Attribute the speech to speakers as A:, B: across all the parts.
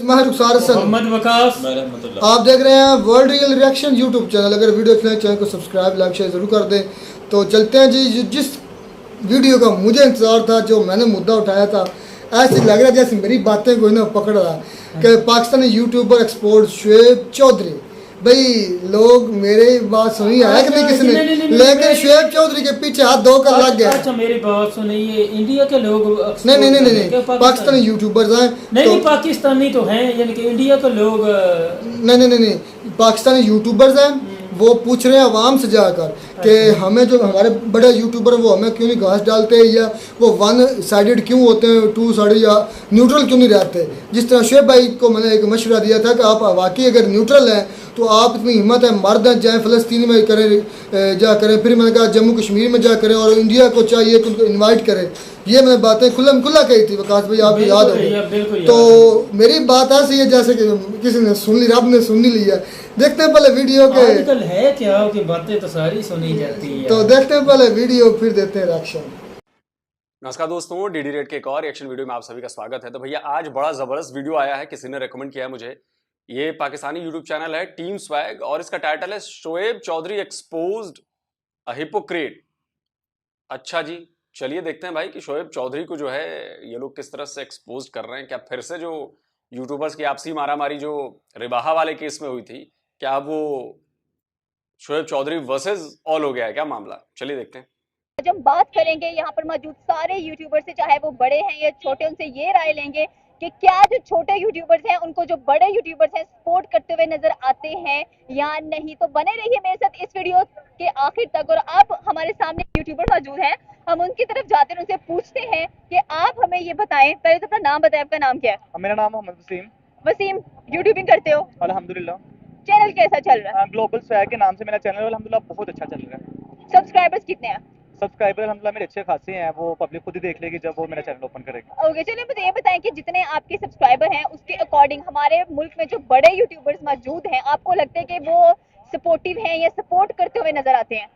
A: मैं रुखसार हसन,
B: मोहम्मद वकास,
A: आप देख रहे हैं world real reaction YouTube channel. अगर वीडियो अच्छी लगे चैनल को सब्सक्राइब लाइक शेयर जरूर कर दें। तो चलते हैं जी। जिस वीडियो का मुझे इंतजार था, जो मैंने मुद्दा उठाया था, ऐसे लग रहा है जैसे मेरी बातें कोई ना पकड़ रहा है कि पाकिस्तानी यूट्यूबर एक्सपोर्ट शुएब चौधरी। भाई लोग मेरी बात सुनी है कि नहीं किसी ने, लेकिन शुएब चौधरी के पीछे हाथ धोकर लग गया।
B: अच्छा मेरी बात सुनिए, इंडिया के लोग
A: नहीं पाकिस्तानी यूट्यूबर्स हैं।
B: नहीं पाकिस्तानी तो हैं, यानी कि इंडिया के लोग
A: नहीं पाकिस्तानी यूट्यूबर्स हैं। वो पूछ रहे हैं आवाम से जाकर कि हमें जो हमारे बड़े यूट्यूबर वो हमें क्यों नहीं घास डालते, या वो वन साइडेड क्यों होते हैं, टू साइडेड या न्यूट्रल क्यों नहीं रहते। जिस तरह शुएब भाई को मैंने एक मशवरा दिया था कि आप वाकई अगर न्यूट्रल हैं तो आप इतनी हिम्मत है मर्द हैं, जाएँ फ़लस्तीन में करें जा करें, फिर मैंने कहा जम्मू कश्मीर में जा करें, और इंडिया को चाहिए कि उनको इन्वाइट करें। ये मैंने बातें खुल्लम खुल्ला कही थी वकास भाई, आपको याद होगी। तो मेरी बात ऐसी है जैसे कि किसी ने सुन ली, रब ने सुन ली है। देखते हैं पहले वीडियो के,
B: आजकल है क्या कि बातें तो सारी सुनी जाती है।
A: तो देखते हैं पहले वीडियो फिर देते हैं रिएक्शन।
C: नमस्कार दोस्तों, डीडी रेड के एक और रिएक्शन वीडियो में आप सभी का स्वागत है। तो भैया आज बड़ा जबरदस्त वीडियो आया है, किसी ने रेकमेंड किया है मुझे। ये पाकिस्तानी यूट्यूब चैनल है टीम स्वैग और इसका टाइटल है Shoaib Chaudhary exposed a hypocrite. अच्छा जी, चलिए देखते हैं भाई कि शोएब चौधरी को जो है ये लोग किस तरह से एक्सपोज कर रहे हैं। क्या फिर से जो यूट्यूबर्स की आपसी मारामारी जो रिबाहा वाले केस में हुई थी, क्या वो शोएब चौधरी वर्सेस ऑल हो गया है क्या मामला? चलिए देखते हैं।
D: आज हम बात करेंगे यहाँ पर मौजूद सारे यूट्यूबर से, चाहे वो बड़े हैं या छोटे, उनसे ये राय लेंगे कि क्या जो छोटे यूट्यूबर्स हैं उनको जो बड़े यूट्यूबर्स हैं सपोर्ट करते हुए नजर आते हैं या नहीं। तो बने रहिए मेरे साथ इस वीडियो के आखिर तक। और अब हमारे सामने यूट्यूबर मौजूद हैं, हम उनकी तरफ जाते हैं, उनसे पूछते हैं कि आप हमें ये बताएं, पहले तो अपना नाम बताएं। आपका नाम क्या है?
E: मेरा नाम मोहम्मद वसीम।
D: वसीम, यूट्यूबिंग करते हो?
E: अल्हम्दुलिल्लाह।
D: चैनल कैसा चल रहा है?
E: ग्लोबल स्वैग के नाम से मेरा चैनल अल्हम्दुलिल्लाह बहुत अच्छा चल रहा है।
D: सब्सक्राइबर्स कितने हैं?
E: सब्सक्राइबर अल्हम्दुलिल्लाह मेरे अच्छे खासे हैं, वो पब्लिक खुद ही देख लेगी जब वो मेरा चैनल ओपन करेगी।
D: ओके, चलिए मुझे ये बताएं कि जितने आपके सब्सक्राइबर हैं उसके अकॉर्डिंग हमारे मुल्क में जो बड़े यूट्यूबर्स मौजूद हैं, आपको लगता है कि वो सपोर्टिव हैं या सपोर्ट करते हुए नजर आते हैं?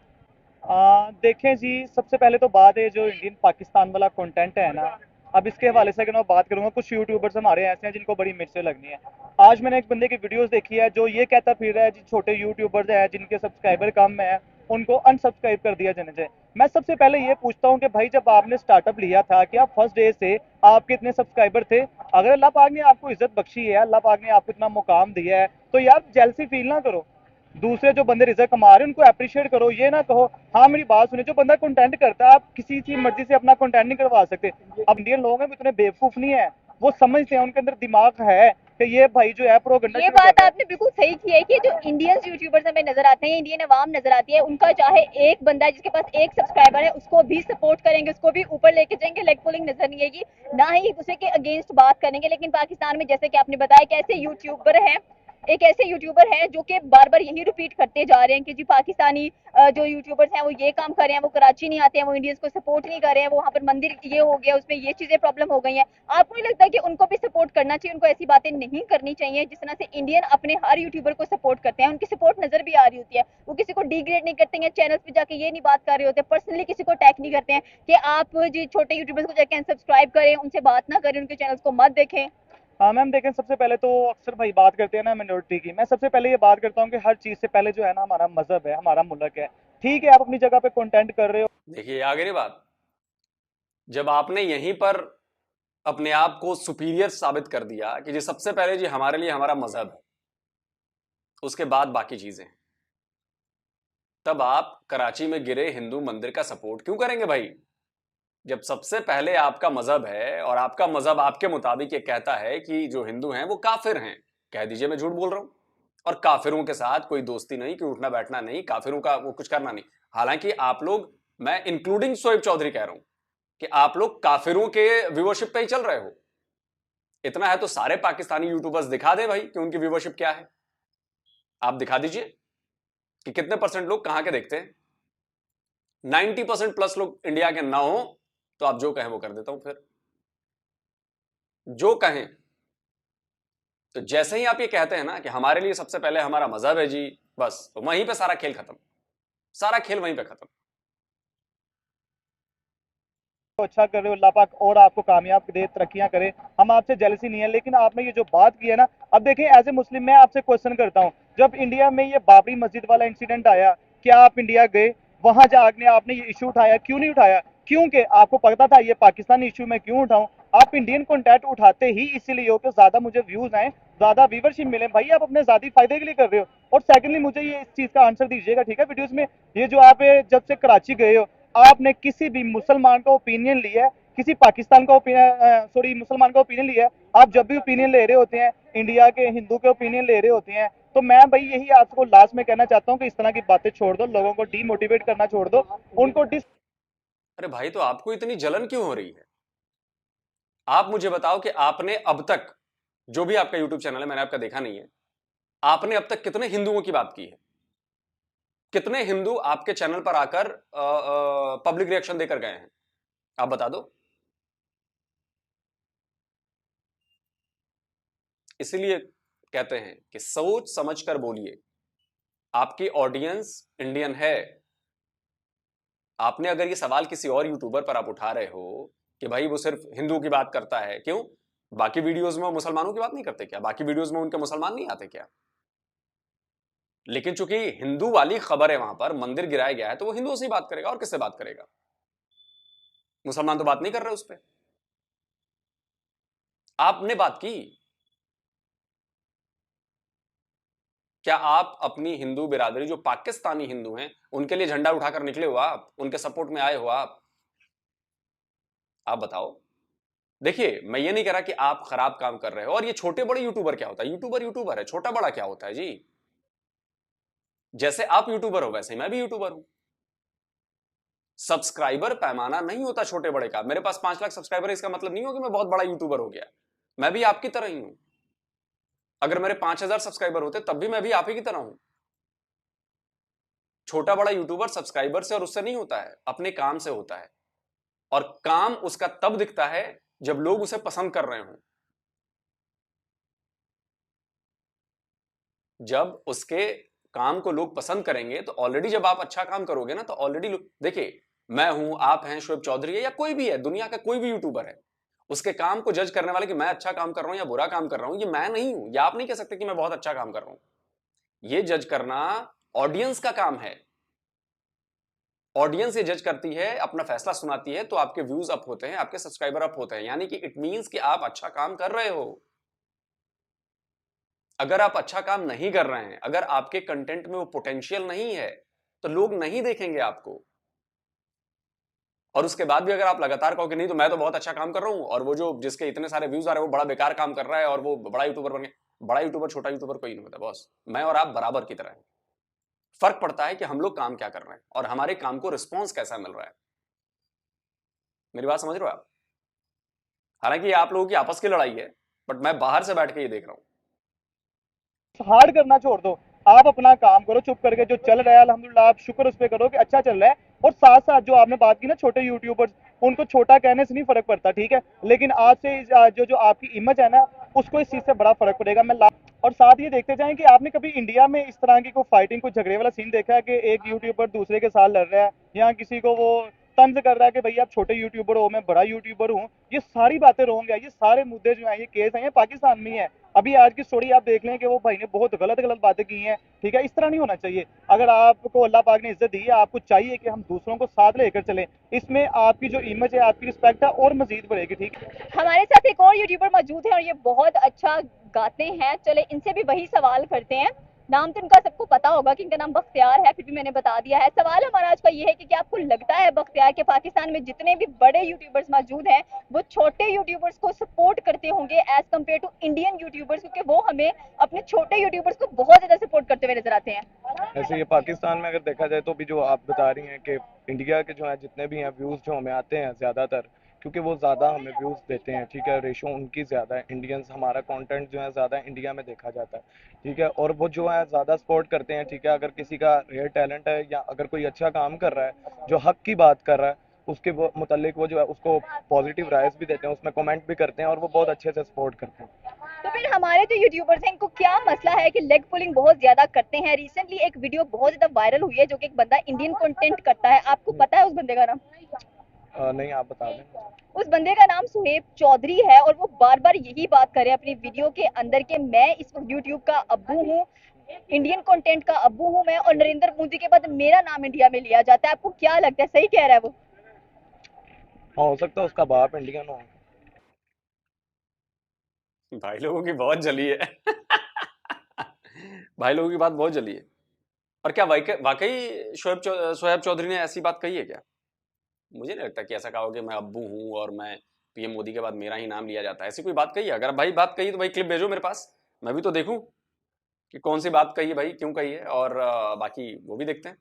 E: देखें जी, सबसे पहले तो बात है जो इंडियन पाकिस्तान वाला कंटेंट है ना, अब इसके हवाले से अगर मैं बात करूंगा, कुछ यूट्यूबर्स हमारे ऐसे हैं जिनको बड़ी मिर्चें लगनी है। आज मैंने एक बंदे की वीडियोस देखी है जो ये कहता फिर रहा है जी छोटे यूट्यूबर्स हैं जिनके सब्सक्राइबर कम है उनको अनसब्सक्राइब कर दिया जाने चाहिए। मैं सबसे पहले ये पूछता हूँ कि भाई जब आपने स्टार्टअप लिया था, क्या फर्स्ट डे से आपके इतने सब्सक्राइबर थे? अगर अल्लाह पाक ने आपको इज्जत बख्शी है, अल्लाह पाक ने आपको इतना मुकाम दिया है, तो यार जेलसी फील ना करो। दूसरे जो बंदे रिजल्ट कमा रहे हैं उनको अप्रिशिएट करो, ये ना कहो हाँ मेरी बात सुने। जो बंदा कंटेंट करता है, आप किसी की मर्जी से अपना कंटेंट नहीं करवा सकते। अब इंडियन लोग हैं वो इतने बेवकूफ नहीं है, वो समझते हैं, उनके अंदर दिमाग है कि ये भाई जो है प्रोपेगेंडा।
D: ये बात आपने बिल्कुल सही की है कि जो इंडियन यूट्यूबर्स हमें नजर आते हैं, इंडियन अवाम नजर आती है, उनका चाहे एक बंदा जिसके पास एक सब्सक्राइबर है उसको भी सपोर्ट करेंगे, उसको भी ऊपर लेके जाएंगे, लेग पुलिंग नजर नहीं आएगी, ना ही एक दूसरे के अगेंस्ट बात करेंगे। लेकिन पाकिस्तान में जैसे कि आपने बताया कि ऐसे यूट्यूबर हैं, एक ऐसे यूट्यूबर हैं जो कि बार बार यही रिपीट करते जा रहे हैं कि जी पाकिस्तानी जो यूट्यूबर्स हैं वो ये काम कर रहे हैं, वो कराची नहीं आते हैं, वो इंडियंस को सपोर्ट नहीं कर रहे हैं, वो वहाँ पर मंदिर ये हो गया, उसमें ये चीजें प्रॉब्लम हो गई हैं। आपको नहीं लगता कि उनको भी सपोर्ट करना चाहिए? उनको ऐसी बातें नहीं करनी चाहिए जिस तरह से इंडियन अपने हर यूट्यूबर को सपोर्ट करते हैं, उनकी सपोर्ट नजर भी आ रही होती है, वो किसी को डिग्रेड नहीं करते हैं, चैनल पे जाके ये नहीं बात कर रहे होते, पर्सनली किसी को टैग नहीं करते हैं कि आप जी छोटे यूट्यूबर्स को जाके अनसब्सक्राइब करें, उनसे बात ना करें, उनके चैनल्स को मत देखें।
E: हाँ मैम, देखें सबसे पहले तो अक्सर भाई बात करते हैं ना मिनोरिटी की, मैं सबसे पहले ये बात करता हूँ कि हर चीज़ से पहले जो है ना हमारा मजहब है, हमारा मुल्क है। ठीक है, आप अपनी जगह पे कंटेंट कर रहे हो।
C: देखिए आगे नहीं बात, जब आपने यहीं पर अपने आप को सुपीरियर साबित कर दिया कि जी सबसे पहले जी हमारे लिए हमारा मजहब है, उसके बाद बाकी चीजें, तब आप कराची में गिरे हिंदू मंदिर का सपोर्ट क्यों करेंगे भाई? जब सबसे पहले आपका मजहब है और आपका मजहब आपके मुताबिक ये कहता है कि जो हिंदू हैं वो काफिर हैं, कह दीजिए मैं झूठ बोल रहा हूं, और काफिरों के साथ कोई दोस्ती नहीं, कोई उठना बैठना नहीं, काफिरों का वो कुछ करना नहीं। हालांकि आप लोग, मैं इंक्लूडिंग शोएब चौधरी कह रहा हूं कि आप लोग काफिरों के व्यूअरशिप पे ही चल रहे हो। इतना है तो सारे पाकिस्तानी यूट्यूबर्स दिखा दें भाई कि उनकी व्यूअरशिप क्या है। आप दिखा दीजिए कि कितने परसेंट लोग कहां के देखते हैं। 90% प्लस लोग इंडिया के ना हो तो आप जो कहें वो कर देता हूं। फिर जो कहें, तो जैसे ही आप ये कहते हैं ना कि हमारे लिए सबसे पहले हमारा मजहब है जी, बस तो वहीं पे सारा खेल खत्म, सारा खेल वहीं पे खत्म।
E: अच्छा कर रहे हो, अल्लाह पाक और आपको कामयाब दे, तरक्कियां करे, हम आपसे जेलसी नहीं है। लेकिन आपने ये जो बात की है ना, अब देखिए एज ए मुस्लिम मैं आपसे क्वेश्चन करता हूँ, जब इंडिया में ये बाबरी मस्जिद वाला इंसिडेंट आया, क्या आप इंडिया गए? वहां जाकर आपने ये इशू उठाया? क्यों नहीं उठाया? क्योंकि आपको पता था ये पाकिस्तानी इशू मैं क्यों उठाऊं। आप इंडियन कंटेंट उठाते ही इसीलिए हो कि ज्यादा मुझे व्यूज आए, ज्यादा व्यूवरशिप मिले। भाई आप अपने जाती फायदे के लिए कर रहे हो। और सेकंडली मुझे ये इस चीज का आंसर दीजिएगा, ठीक है, वीडियोस में ये जो आप जब से कराची गए हो, आपने किसी भी मुसलमान का ओपिनियन लिया है, किसी पाकिस्तान का ओपिनियन, सॉरी मुसलमान का ओपिनियन लिया है? आप जब भी ओपिनियन ले रहे होते हैं, इंडिया के हिंदू के ओपिनियन ले रहे होते हैं, तो मैं भाई यही आपको लास्ट में कहना चाहता हूँ कि इस तरह की बातें छोड़ दो, लोगों को डीमोटिवेट करना छोड़ दो, उनको
C: अरे भाई, तो आपको इतनी जलन क्यों हो रही है? आप मुझे बताओ कि आपने अब तक, जो भी आपका यूट्यूब चैनल है, मैंने आपका देखा नहीं है, आपने अब तक कितने हिंदुओं की बात की है? कितने हिंदू आपके चैनल पर आकर पब्लिक रिएक्शन देकर गए हैं? आप बता दो। इसलिए कहते हैं कि सोच समझकर बोलिए। आपकी ऑडियंस इंडियन है। आपने अगर ये सवाल किसी और यूट्यूबर पर आप उठा रहे हो कि भाई वो सिर्फ हिंदू की बात करता है, क्यों? बाकी वीडियोस में वो मुसलमानों की बात नहीं करते क्या? बाकी वीडियोस में उनके मुसलमान नहीं आते क्या? लेकिन चूंकि हिंदू वाली खबर है, वहां पर मंदिर गिराया गया है, तो वो हिंदुओं से ही बात करेगा। और किससे बात करेगा? मुसलमान तो बात नहीं कर रहे उस पर। आपने बात की। क्या आप अपनी हिंदू बिरादरी, जो पाकिस्तानी हिंदू हैं, उनके लिए झंडा उठाकर निकले हो? आप उनके सपोर्ट में आए हो? आप बताओ। देखिए, मैं ये नहीं कह रहा कि आप खराब काम कर रहे हो। और ये छोटे बड़े यूट्यूबर क्या होता है? यूट्यूबर यूट्यूबर है, छोटा बड़ा क्या होता है जी? जैसे आप यूट्यूबर हो वैसे मैं भी यूट्यूबर हूं। सब्सक्राइबर पैमाना नहीं होता छोटे बड़े का। मेरे पास 5 लाख सब्सक्राइबर है, इसका मतलब नहीं हो कि मैं बहुत बड़ा यूट्यूबर हो गया। मैं भी आपकी तरह ही हूं। अगर मेरे 5000 सब्सक्राइबर होते तब भी मैं भी आप ही की तरह हूं। छोटा बड़ा यूट्यूबर सब्सक्राइबर से और उससे नहीं होता है, अपने काम से होता है। और काम उसका तब दिखता है जब लोग उसे पसंद कर रहे हों। जब उसके काम को लोग पसंद करेंगे तो ऑलरेडी, जब आप अच्छा काम करोगे ना, तो ऑलरेडी लोग, देखिए मैं हूं, आप हैं, शोएब चौधरी है, या कोई भी है, दुनिया का कोई भी यूट्यूबर है, उसके काम को जज करने वाले कि मैं अच्छा काम कर रहा हूं या बुरा काम कर रहा हूं, ये मैं नहीं हूं। या आप नहीं कह सकते कि मैं बहुत अच्छा काम कर रहा हूं। ये जज करना ऑडियंस का काम है। ऑडियंस ये जज करती है, अपना फैसला सुनाती है, तो आपके व्यूज अप होते हैं, आपके सब्सक्राइबर अप होते हैं। यानी कि इट मींस कि आप अच्छा काम कर रहे हो। अगर आप अच्छा काम नहीं कर रहे हैं, अगर आपके कंटेंट में वो पोटेंशियल नहीं है, तो लोग नहीं देखेंगे आपको। और उसके बाद भी अगर आप लगातार कहो कि नहीं, तो मैं तो बहुत अच्छा काम कर रहा हूं, और वो जो जिसके इतने सारे व्यूज आ रहे हैं वो बड़ा बेकार काम कर रहा है, और वो बड़ा यूट्यूबर बन गया। बड़ा यूट्यूबर छोटा यूट्यूबर कोई नहीं होता बॉस। मैं और आप बराबर की तरह हैं। फर्क पड़ता है कि हम लोग काम क्या कर रहे हैं और हमारे काम को रिस्पॉन्स कैसा मिल रहा है। मेरी बात समझ रहे हो आप? हालांकि ये आप लोगों की आपस की लड़ाई है, बट मैं बाहर से बैठ के ये देख रहा हूं।
E: हार्ड करना छोड़ दो, आप अपना काम करो चुप करके। जो चल रहा है अल्हम्दुलिल्लाह, आप शुक्र उस पर करो कि अच्छा चल रहा है। और साथ साथ जो आपने बात की ना छोटे यूट्यूबर्स, उनको छोटा कहने से नहीं फर्क पड़ता, ठीक है, लेकिन आज से जो आपकी इमेज है ना, उसको इस चीज से बड़ा फर्क पड़ेगा। और साथ ये देखते जाएं कि आपने कभी इंडिया में इस तरह की कोई फाइटिंग, कोई झगड़े वाला सीन देखा है कि एक यूट्यूबर दूसरे के साथ लड़ रहा है, या किसी को वो तंज कर रहा है कि भैया आप छोटे यूट्यूबर हो, मैं बड़ा यूट्यूबर हूँ? ये सारी बातें रोंग है। ये सारे मुद्दे जो हैं, ये केस हैं, ये पाकिस्तान में ही है। अभी आज की स्टोरी आप देख लें कि वो भाई ने बहुत गलत गलत बातें की हैं, ठीक है। इस तरह नहीं होना चाहिए। अगर आपको अल्लाह पाक ने इज्जत दी है, आपको चाहिए कि हम दूसरों को साथ लेकर चलें। इसमें आपकी जो इमेज है, आपकी रिस्पेक्ट है, और मजीद बढ़ेगी, ठीक है।
D: हमारे साथ एक और यूट्यूबर मौजूद है और ये बहुत अच्छा गाते हैं। चले इनसे भी वही सवाल करते हैं। नाम तो इनका सबको पता होगा कि इनका नाम बख्तियार है, फिर भी मैंने बता दिया है। सवाल हमारा आज का ये है कि क्या आपको लगता है बख्तियार के पाकिस्तान में जितने भी बड़े यूट्यूबर्स मौजूद हैं, वो छोटे यूट्यूबर्स को सपोर्ट करते होंगे as compared to Indian YouTubers, क्योंकि वो हमें अपने छोटे यूट्यूबर्स को बहुत ज्यादा सपोर्ट करते हुए नजर आते हैं।
F: ऐसे ये पाकिस्तान में अगर देखा जाए तो भी जो आप बता रही हैं कि इंडिया के जो है जितने भी हैं व्यूज़ जो हमें आते हैं ज़्यादातर, क्योंकि वो ज़्यादा हमें व्यूज़ देते हैं, ठीक है, रेशो उनकी ज़्यादा है। इंडियंस, हमारा कंटेंट जो है ज़्यादा इंडिया में देखा जाता है, ठीक है, और वो जो है ज़्यादा सपोर्ट करते हैं, ठीक है। अगर किसी का रेयर टैलेंट है या अगर कोई अच्छा काम कर रहा है, जो हक की बात कर रहा है, उसके मुतल्लिक वो जो है उसको पॉजिटिव राइज भी देते हैं, उसमें कमेंट भी करते हैं, और वो बहुत अच्छे से सपोर्ट करते हैं।
D: तो फिर हमारे जो यूट्यूबर्स हैं, इनको क्या मसला है कि लेग पुलिंग बहुत ज्यादा करते हैं? रिसेंटली एक वीडियो बहुत ज्यादा वायरल हुई है जो कि एक बंदा इंडियन कंटेंट करता है, आपको पता है उस बंदे का नाम?
F: नहीं, आप बता दें।
D: उस बंदे का नाम सुहेब चौधरी है और वो बार बार यही बात कर रहे हैं अपनी वीडियो के अंदर कि मैं इस वक्त यूट्यूब का अब्बू हूँ, इंडियन कंटेंट का अब्बू हूँ मैं, और नरेंद्र मोदी के बाद मेरा नाम इंडिया में लिया जाता है। आपको क्या लगता है, सही कह रहा है वो?
F: हाँ, हो सकता है उसका बाप इंडियन हो।
C: भाई लोगों की बहुत जली है। भाई लोगों की बात बहुत जली है। और क्या वाकई शोएब चौधरी ने ऐसी बात कही है क्या? मुझे नहीं लगता कि ऐसा कहा हो कि मैं अब्बू हूं और मैं पीएम मोदी के बाद मेरा ही नाम लिया जाता है। ऐसी कोई बात कही है? अगर भाई बात कही तो भाई क्लिप भेजो मेरे पास, मैं भी तो देखूं कि कौन सी बात कही है भाई, क्यों कही है, और बाकी वो भी देखते हैं।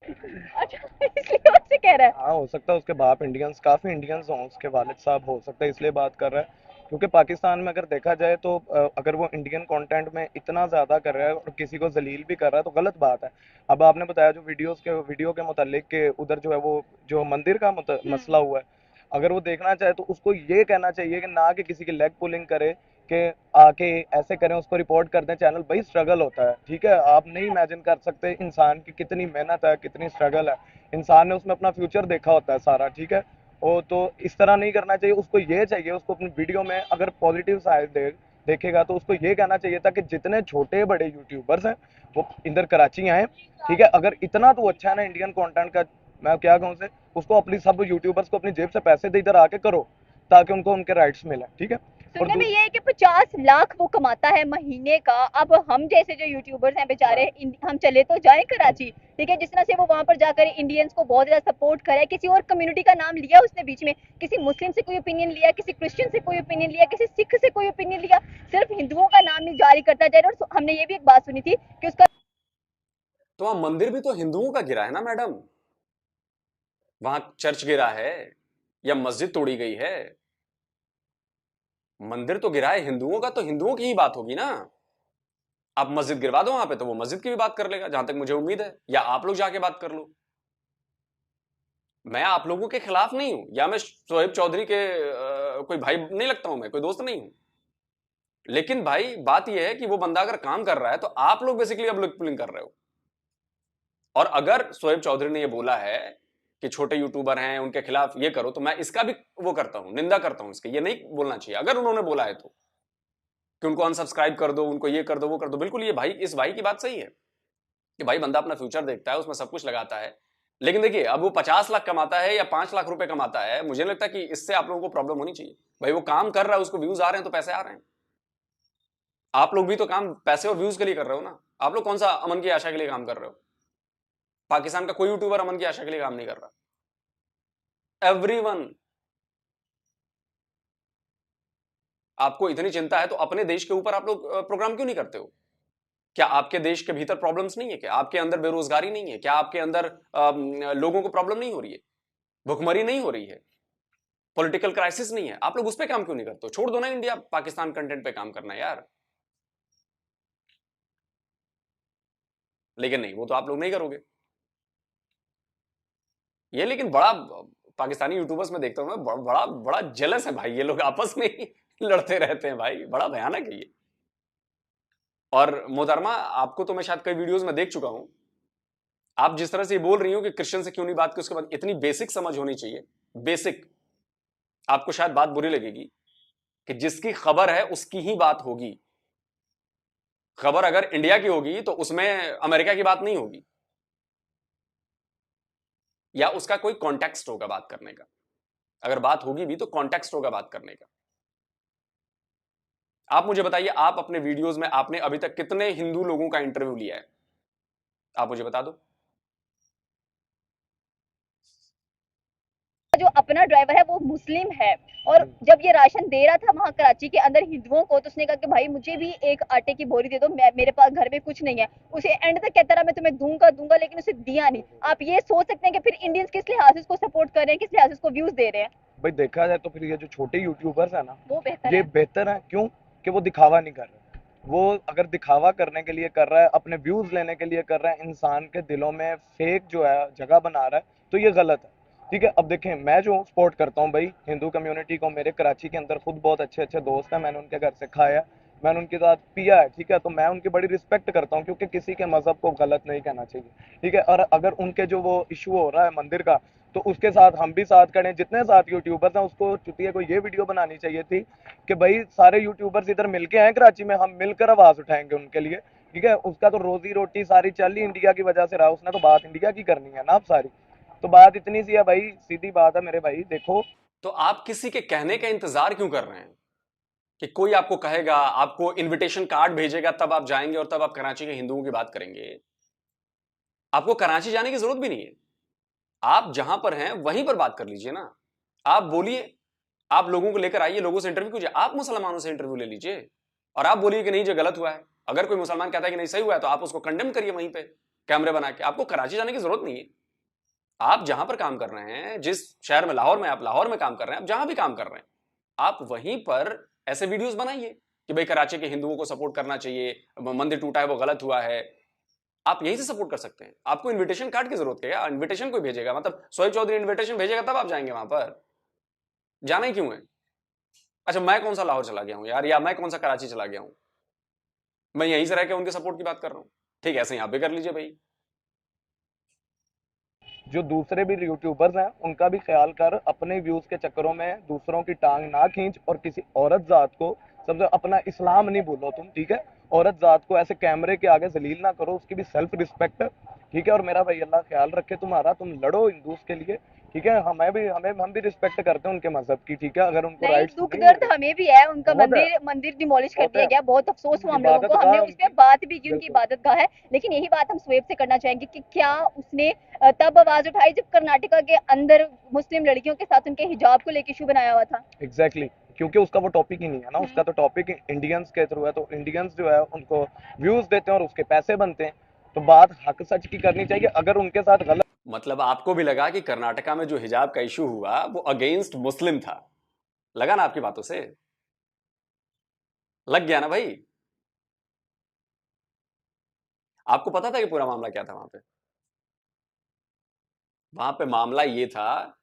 D: अच्छा, इसलिए उससे कह रहा है।
F: हाँ, हो सकता है उसके बाप इंडियंस, काफी इंडियंस हों, उसके वालिद साहब हो सकता है इसलिए बात कर रहा है। क्योंकि पाकिस्तान में अगर देखा जाए तो अगर वो इंडियन कंटेंट में इतना ज्यादा कर रहा है और किसी को जलील भी कर रहा है तो गलत बात है। अब आपने बताया जो वीडियो के मुतालिक के उधर जो है वो जो मंदिर का मसला हुआ है, अगर वो देखना चाहे तो उसको ये कहना चाहिए कि ना कि किसी की लेग पुलिंग करे कि आके ऐसे करें, उसको रिपोर्ट कर दें चैनल। भाई स्ट्रगल होता है, ठीक है, आप नहीं इमेजिन कर सकते इंसान की कितनी मेहनत है, कितनी स्ट्रगल है। इंसान ने उसमें अपना फ्यूचर देखा होता है सारा, ठीक है। ओ तो इस तरह नहीं करना चाहिए। उसको ये चाहिए, उसको अपनी वीडियो में अगर पॉजिटिव साइड देखेगा तो उसको ये कहना चाहिए था कि जितने छोटे बड़े यूट्यूबर्स हैं वो इधर कराची आए, ठीक है। अगर इतना तो अच्छा है ना इंडियन कंटेंट का, मैं क्या कहूँ से, उसको अपनी सब यूट्यूबर्स को अपनी जेब से पैसे दे इधर आके करो ताकि उनको उनके राइट्स मिले, ठीक है। और
D: सुनने में ये है कि 50 लाख वो कमाता है महीने का। अब हम जैसे जो यूट्यूबर्स हैं बेचारे, हम चले तो जाएं कराची, ठीक है, जिस तरह से वो वहां पर जाकर इंडियंस को बहुत ज्यादा सपोर्ट करे, किसी और कम्युनिटी का नाम लिया उसने बीच में, किसी मुस्लिम से कोई ओपिनियन लिया, किसी क्रिश्चियन से कोई ओपिनियन लिया, किसी सिख से कोई ओपिनियन लिया, सिर्फ हिंदुओं का नाम नहीं जारी करता जा रहा। और हमने ये भी एक बात सुनी थी कि उसका
C: तो वहां मंदिर भी तो हिंदुओं का गिरा है ना मैडम, वहां चर्च गिरा है या मस्जिद तोड़ी गई है? मंदिर तो गिरा है हिंदुओं का, तो हिंदुओं की ही बात होगी ना। आप मस्जिद गिरवा दो वहां पे तो वो मस्जिद की भी बात कर लेगा, जहां तक मुझे उम्मीद है, या आप लोग जाके बात कर लो। मैं आप लोगों के खिलाफ नहीं हूं, या मैं शोएब चौधरी के कोई भाई नहीं लगता हूं, मैं कोई दोस्त नहीं हूं। लेकिन भाई बात यह है कि वो बंदा अगर काम कर रहा है तो आप लोग बेसिकली अब लोग पुलिंग कर रहे हो। और अगर शोएब चौधरी ने ये बोला है कि छोटे यूट्यूबर हैं उनके खिलाफ ये करो, तो मैं इसका भी वो करता हूं, निंदा करता हूं इसके। ये नहीं बोलना चाहिए अगर उन्होंने बोला है तो, कि उनको अनसब्सक्राइब कर दो, उनको ये कर दो, वो कर दो। बिल्कुल, ये भाई, इस भाई की बात सही है कि भाई बंदा अपना फ्यूचर देखता है, उसमें सब कुछ लगाता है। लेकिन देखिए, अब वो 50 लाख कमाता है या 5 लाख रुपए कमाता है, मुझे लगता है कि इससे आप लोगों को प्रॉब्लम होनी चाहिए। भाई वो काम कर रहा है, उसको व्यूज आ रहे हैं तो पैसे आ रहे हैं। आप लोग भी तो काम पैसे और व्यूज के लिए कर रहे हो ना। आप लोग कौन सा अमन की आशा के लिए काम कर रहे हो? पाकिस्तान का कोई यूट्यूबर अमन की आशा के लिए काम नहीं कर रहा। एवरीवन। आपको इतनी चिंता है तो अपने देश के ऊपर आप लोग प्रोग्राम क्यों नहीं करते हो? क्या आपके देश के भीतर प्रॉब्लम्स नहीं है? क्या आपके अंदर बेरोजगारी नहीं है? क्या आपके अंदर लोगों को प्रॉब्लम नहीं हो रही है? भुखमरी नहीं हो रही है? पॉलिटिकल क्राइसिस नहीं है? आप लोग उस पर काम क्यों नहीं करते हो? छोड़ दो ना इंडिया पाकिस्तान कंटेंट पे काम करना यार। लेकिन नहीं, वो तो आप लोग नहीं करोगे ये। लेकिन बड़ा पाकिस्तानी यूट्यूबर्स में देखता हूं मैं, बड़ा बड़ा जेलस है भाई, ये लोग आपस में ही लड़ते रहते हैं भाई, बड़ा भयानक है ये। और मोहतरमा, आपको तो मैं शायद कई वीडियोस में देख चुका हूं, आप जिस तरह से ये बोल रही हो कि क्रिश्चियन से क्यों नहीं बात की, उसके बाद इतनी बेसिक समझ होनी चाहिए, बेसिक। आपको शायद बात बुरी लगेगी कि जिसकी खबर है उसकी ही बात होगी। खबर अगर इंडिया की होगी तो उसमें अमेरिका की बात नहीं होगी, या उसका कोई कॉन्टेक्स्ट होगा बात करने का। अगर बात होगी भी तो कॉन्टेक्स्ट होगा बात करने का। आप मुझे बताइए, आप अपने वीडियोस में आपने अभी तक कितने हिंदू लोगों का इंटरव्यू लिया है? आप मुझे बता दो।
D: जो अपना ड्राइवर है वो मुस्लिम है, और जब ये राशन दे रहा था वहां कराची के अंदर हिंदुओं को, तो उसने कहा कि भाई मुझे भी एक आटे की बोरी दे दो, मेरे पास घर में कुछ नहीं है। उसे एंड तक कहता रहा मैं तुम्हें दूंगा दूंगा, लेकिन उसे दिया नहीं। आप ये सोच सकते हैं कि फिर इंडियंस किस लिहाज से उसको सपोर्ट कर रहे हैं, किस लिहाज से उसको व्यूज दे रहे हैं।
F: भाई देखा जाए तो फिर ये जो छोटे यूट्यूबर्स है ना,
D: वो बेहतर
F: ये
D: है।
F: बेहतर है। क्यों? कि वो दिखावा नहीं कर रहे। वो अगर दिखावा करने के लिए कर रहा है, अपने व्यूज लेने के लिए कर रहा है, इंसान के दिलों में फेक जो है जगह बना रहा है, तो ये गलत है, ठीक है। अब देखें, मैं जो सपोर्ट करता हूँ भाई हिंदू कम्युनिटी को, मेरे कराची के अंदर खुद बहुत अच्छे अच्छे दोस्त हैं, मैंने उनके घर से खाया, मैंने उनके साथ पिया है, ठीक है। तो मैं उनकी बड़ी रिस्पेक्ट करता हूँ क्योंकि किसी के मजहब को गलत नहीं कहना चाहिए, ठीक है। और अगर उनके जो वो इशू हो रहा है मंदिर का, तो उसके साथ हम भी साथ खड़े हैं। जितने साथ यूट्यूबर्स हैं, उसको चुतिया को ये वीडियो बनानी चाहिए थी कि भाई सारे यूट्यूबर्स इधर मिलके आए कराची में, हम मिलकर आवाज उठाएंगे उनके लिए, ठीक है। उसका तो रोजी रोटी सारी चल ही इंडिया की वजह से रहा, उसने तो बात इंडिया की करनी है ना अब सारी। तो बात इतनी सी है भाई, सीधी बात है मेरे भाई। देखो,
C: तो आप किसी के कहने का इंतजार क्यों कर रहे हैं कि कोई आपको कहेगा, आपको इनविटेशन कार्ड भेजेगा, तब आप जाएंगे और तब आप कराची के हिंदुओं की बात करेंगे? आपको कराची जाने की जरूरत भी नहीं है। आप जहां पर हैं वहीं पर बात कर लीजिए ना। आप बोलिए, आप लोगों को लेकर आइए, लोगों से इंटरव्यू कीजिए, आप मुसलमानों से इंटरव्यू ले लीजिए और आप बोलिए कि नहीं जो गलत हुआ है। अगर कोई मुसलमान कहता है कि नहीं सही हुआ है, तो आप उसको कंडेम करिए वहीं पे कैमरे बना के। आपको कराची जाने की जरूरत नहीं है। आप जहां पर काम कर रहे हैं, जिस शहर में, लाहौर में, आप लाहौर में काम कर रहे हैं, आप जहां भी काम कर रहे हैं, आप वहीं पर ऐसे वीडियोस बनाइए कि भाई कराची के हिंदुओं को सपोर्ट करना चाहिए, मंदिर टूटा है वो गलत हुआ है। आप यहीं से सपोर्ट कर सकते हैं। आपको इनविटेशन कार्ड की जरूरत है? इनविटेशन कोई भेजेगा, मतलब सोहेब चौधरी इनविटेशन भेजेगा तब आप जाएंगे वहां पर? जाना ही क्यों है? अच्छा, मैं कौन सा लाहौर चला गया हूं यार, या मैं कौन सा कराची चला गया हूं? मैं यहीं से रह के उनके सपोर्ट की बात कर रहा हूं। ठीक है, ऐसे ही आप भी कर लीजिए भाई।
F: जो दूसरे भी यूट्यूबर्स हैं उनका भी ख्याल कर, अपने व्यूज के चक्करों में दूसरों की टांग ना खींच, और किसी औरत जात को, समझो अपना इस्लाम नहीं भूलो तुम, ठीक है। औरत जात को ऐसे कैमरे के आगे जलील ना करो, उसकी भी सेल्फ रिस्पेक्ट, ठीक है। और मेरा भाई अल्लाह ख्याल रखे तुम्हारा, तुम लड़ो हिंदूज के लिए, ठीक है। हम भी रिस्पेक्ट करते हैं उनके मजहब की, ठीक है। अगर उनको
D: नहीं,
F: राइट्स
D: दुख दर्द हमें भी है, उनका
F: बहुत है।
D: मंदिर मंदिर डिमोलिश कर
F: बहुत
D: दिया
F: है।
D: गया, बहुत अफसोस हुआ हम लोगों को।
F: इबादत
D: हमने
F: गाह
D: उस पर
F: उनकी,
D: बात भी की, उनकी
F: बिल्कुल।
D: इबादत गाह है। लेकिन यही बात हम स्वेब से करना चाहेंगे कि क्या उसने तब आवाज उठाई जब कर्नाटका के अंदर मुस्लिम लड़कियों के साथ उनके हिजाब को लेकर इशू बनाया हुआ था?
F: एग्जैक्टली क्योंकि उसका वो टॉपिक ही नहीं है ना, उसका तो टॉपिक इंडियंस के थ्रू है, तो इंडियंस जो है उनको व्यूज देते हैं और उसके पैसे बनते हैं। तो बात हक सच की करनी चाहिए। अगर उनके साथ गलत,
C: मतलब आपको भी लगा कि कर्नाटका में जो हिजाब का इशू हुआ वो अगेंस्ट मुस्लिम था? लगा ना आपकी बातों से? लग गया ना भाई? आपको पता था कि पूरा मामला क्या था वहां पे? वहां पे मामला ये था,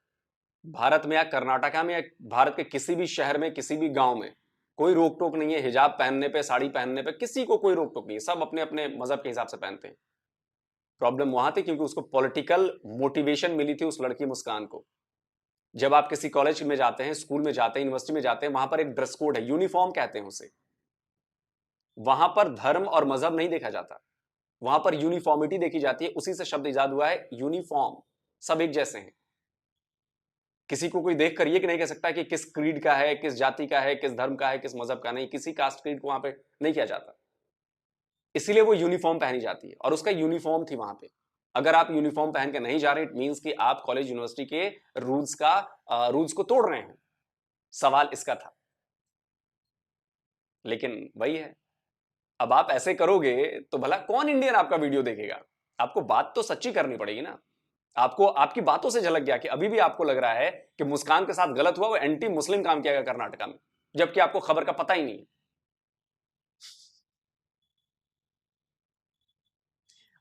C: भारत में या कर्नाटका में या भारत के किसी भी शहर में, किसी भी गांव में कोई रोक टोक नहीं है हिजाब पहनने पे, साड़ी पहनने पे, किसी को कोई रोक टोक नहीं है। सब अपने अपने मजहब के हिसाब से पहनते हैं। प्रॉब्लम वहां थी क्योंकि उसको पॉलिटिकल मोटिवेशन मिली थी उस लड़की मुस्कान को। जब आप किसी कॉलेज में जाते हैं, स्कूल में जाते हैं, यूनिवर्सिटी में जाते हैं, वहां पर एक ड्रेस कोड है, यूनिफॉर्म कहते हैं उसे। वहां पर धर्म और मजहब नहीं देखा जाता, वहां पर यूनिफॉर्मिटी देखी जाती है। उसी से शब्द इजाद हुआ है यूनिफॉर्म। सब एक जैसे हैं। किसी को कोई देख कर ये नहीं कह सकता कि किस क्रीड का है, किस जाति का है, किस धर्म का है, किस मजहब का नहीं। किसी कास्ट क्रीड को वहां पे नहीं किया जाता, इसीलिए वो यूनिफॉर्म पहनी जाती है। और उसका यूनिफॉर्म थी वहां पे। अगर आप यूनिफॉर्म पहन के नहीं जा रहे, इट मींस कि आप कॉलेज यूनिवर्सिटी के रूल्स को तोड़ रहे हैं। सवाल इसका था। लेकिन वही है, अब आप ऐसे करोगे तो भला कौन इंडियन आपका वीडियो देखेगा? आपको बात तो सच्ची करनी पड़ेगी ना। आपको आपकी बातों से झलक गया कि अभी भी आपको लग रहा है कि मुस्कान के साथ गलत हुआ, वो एंटी मुस्लिम काम किया गया कर्नाटका में, जबकि आपको खबर का पता ही नहीं है।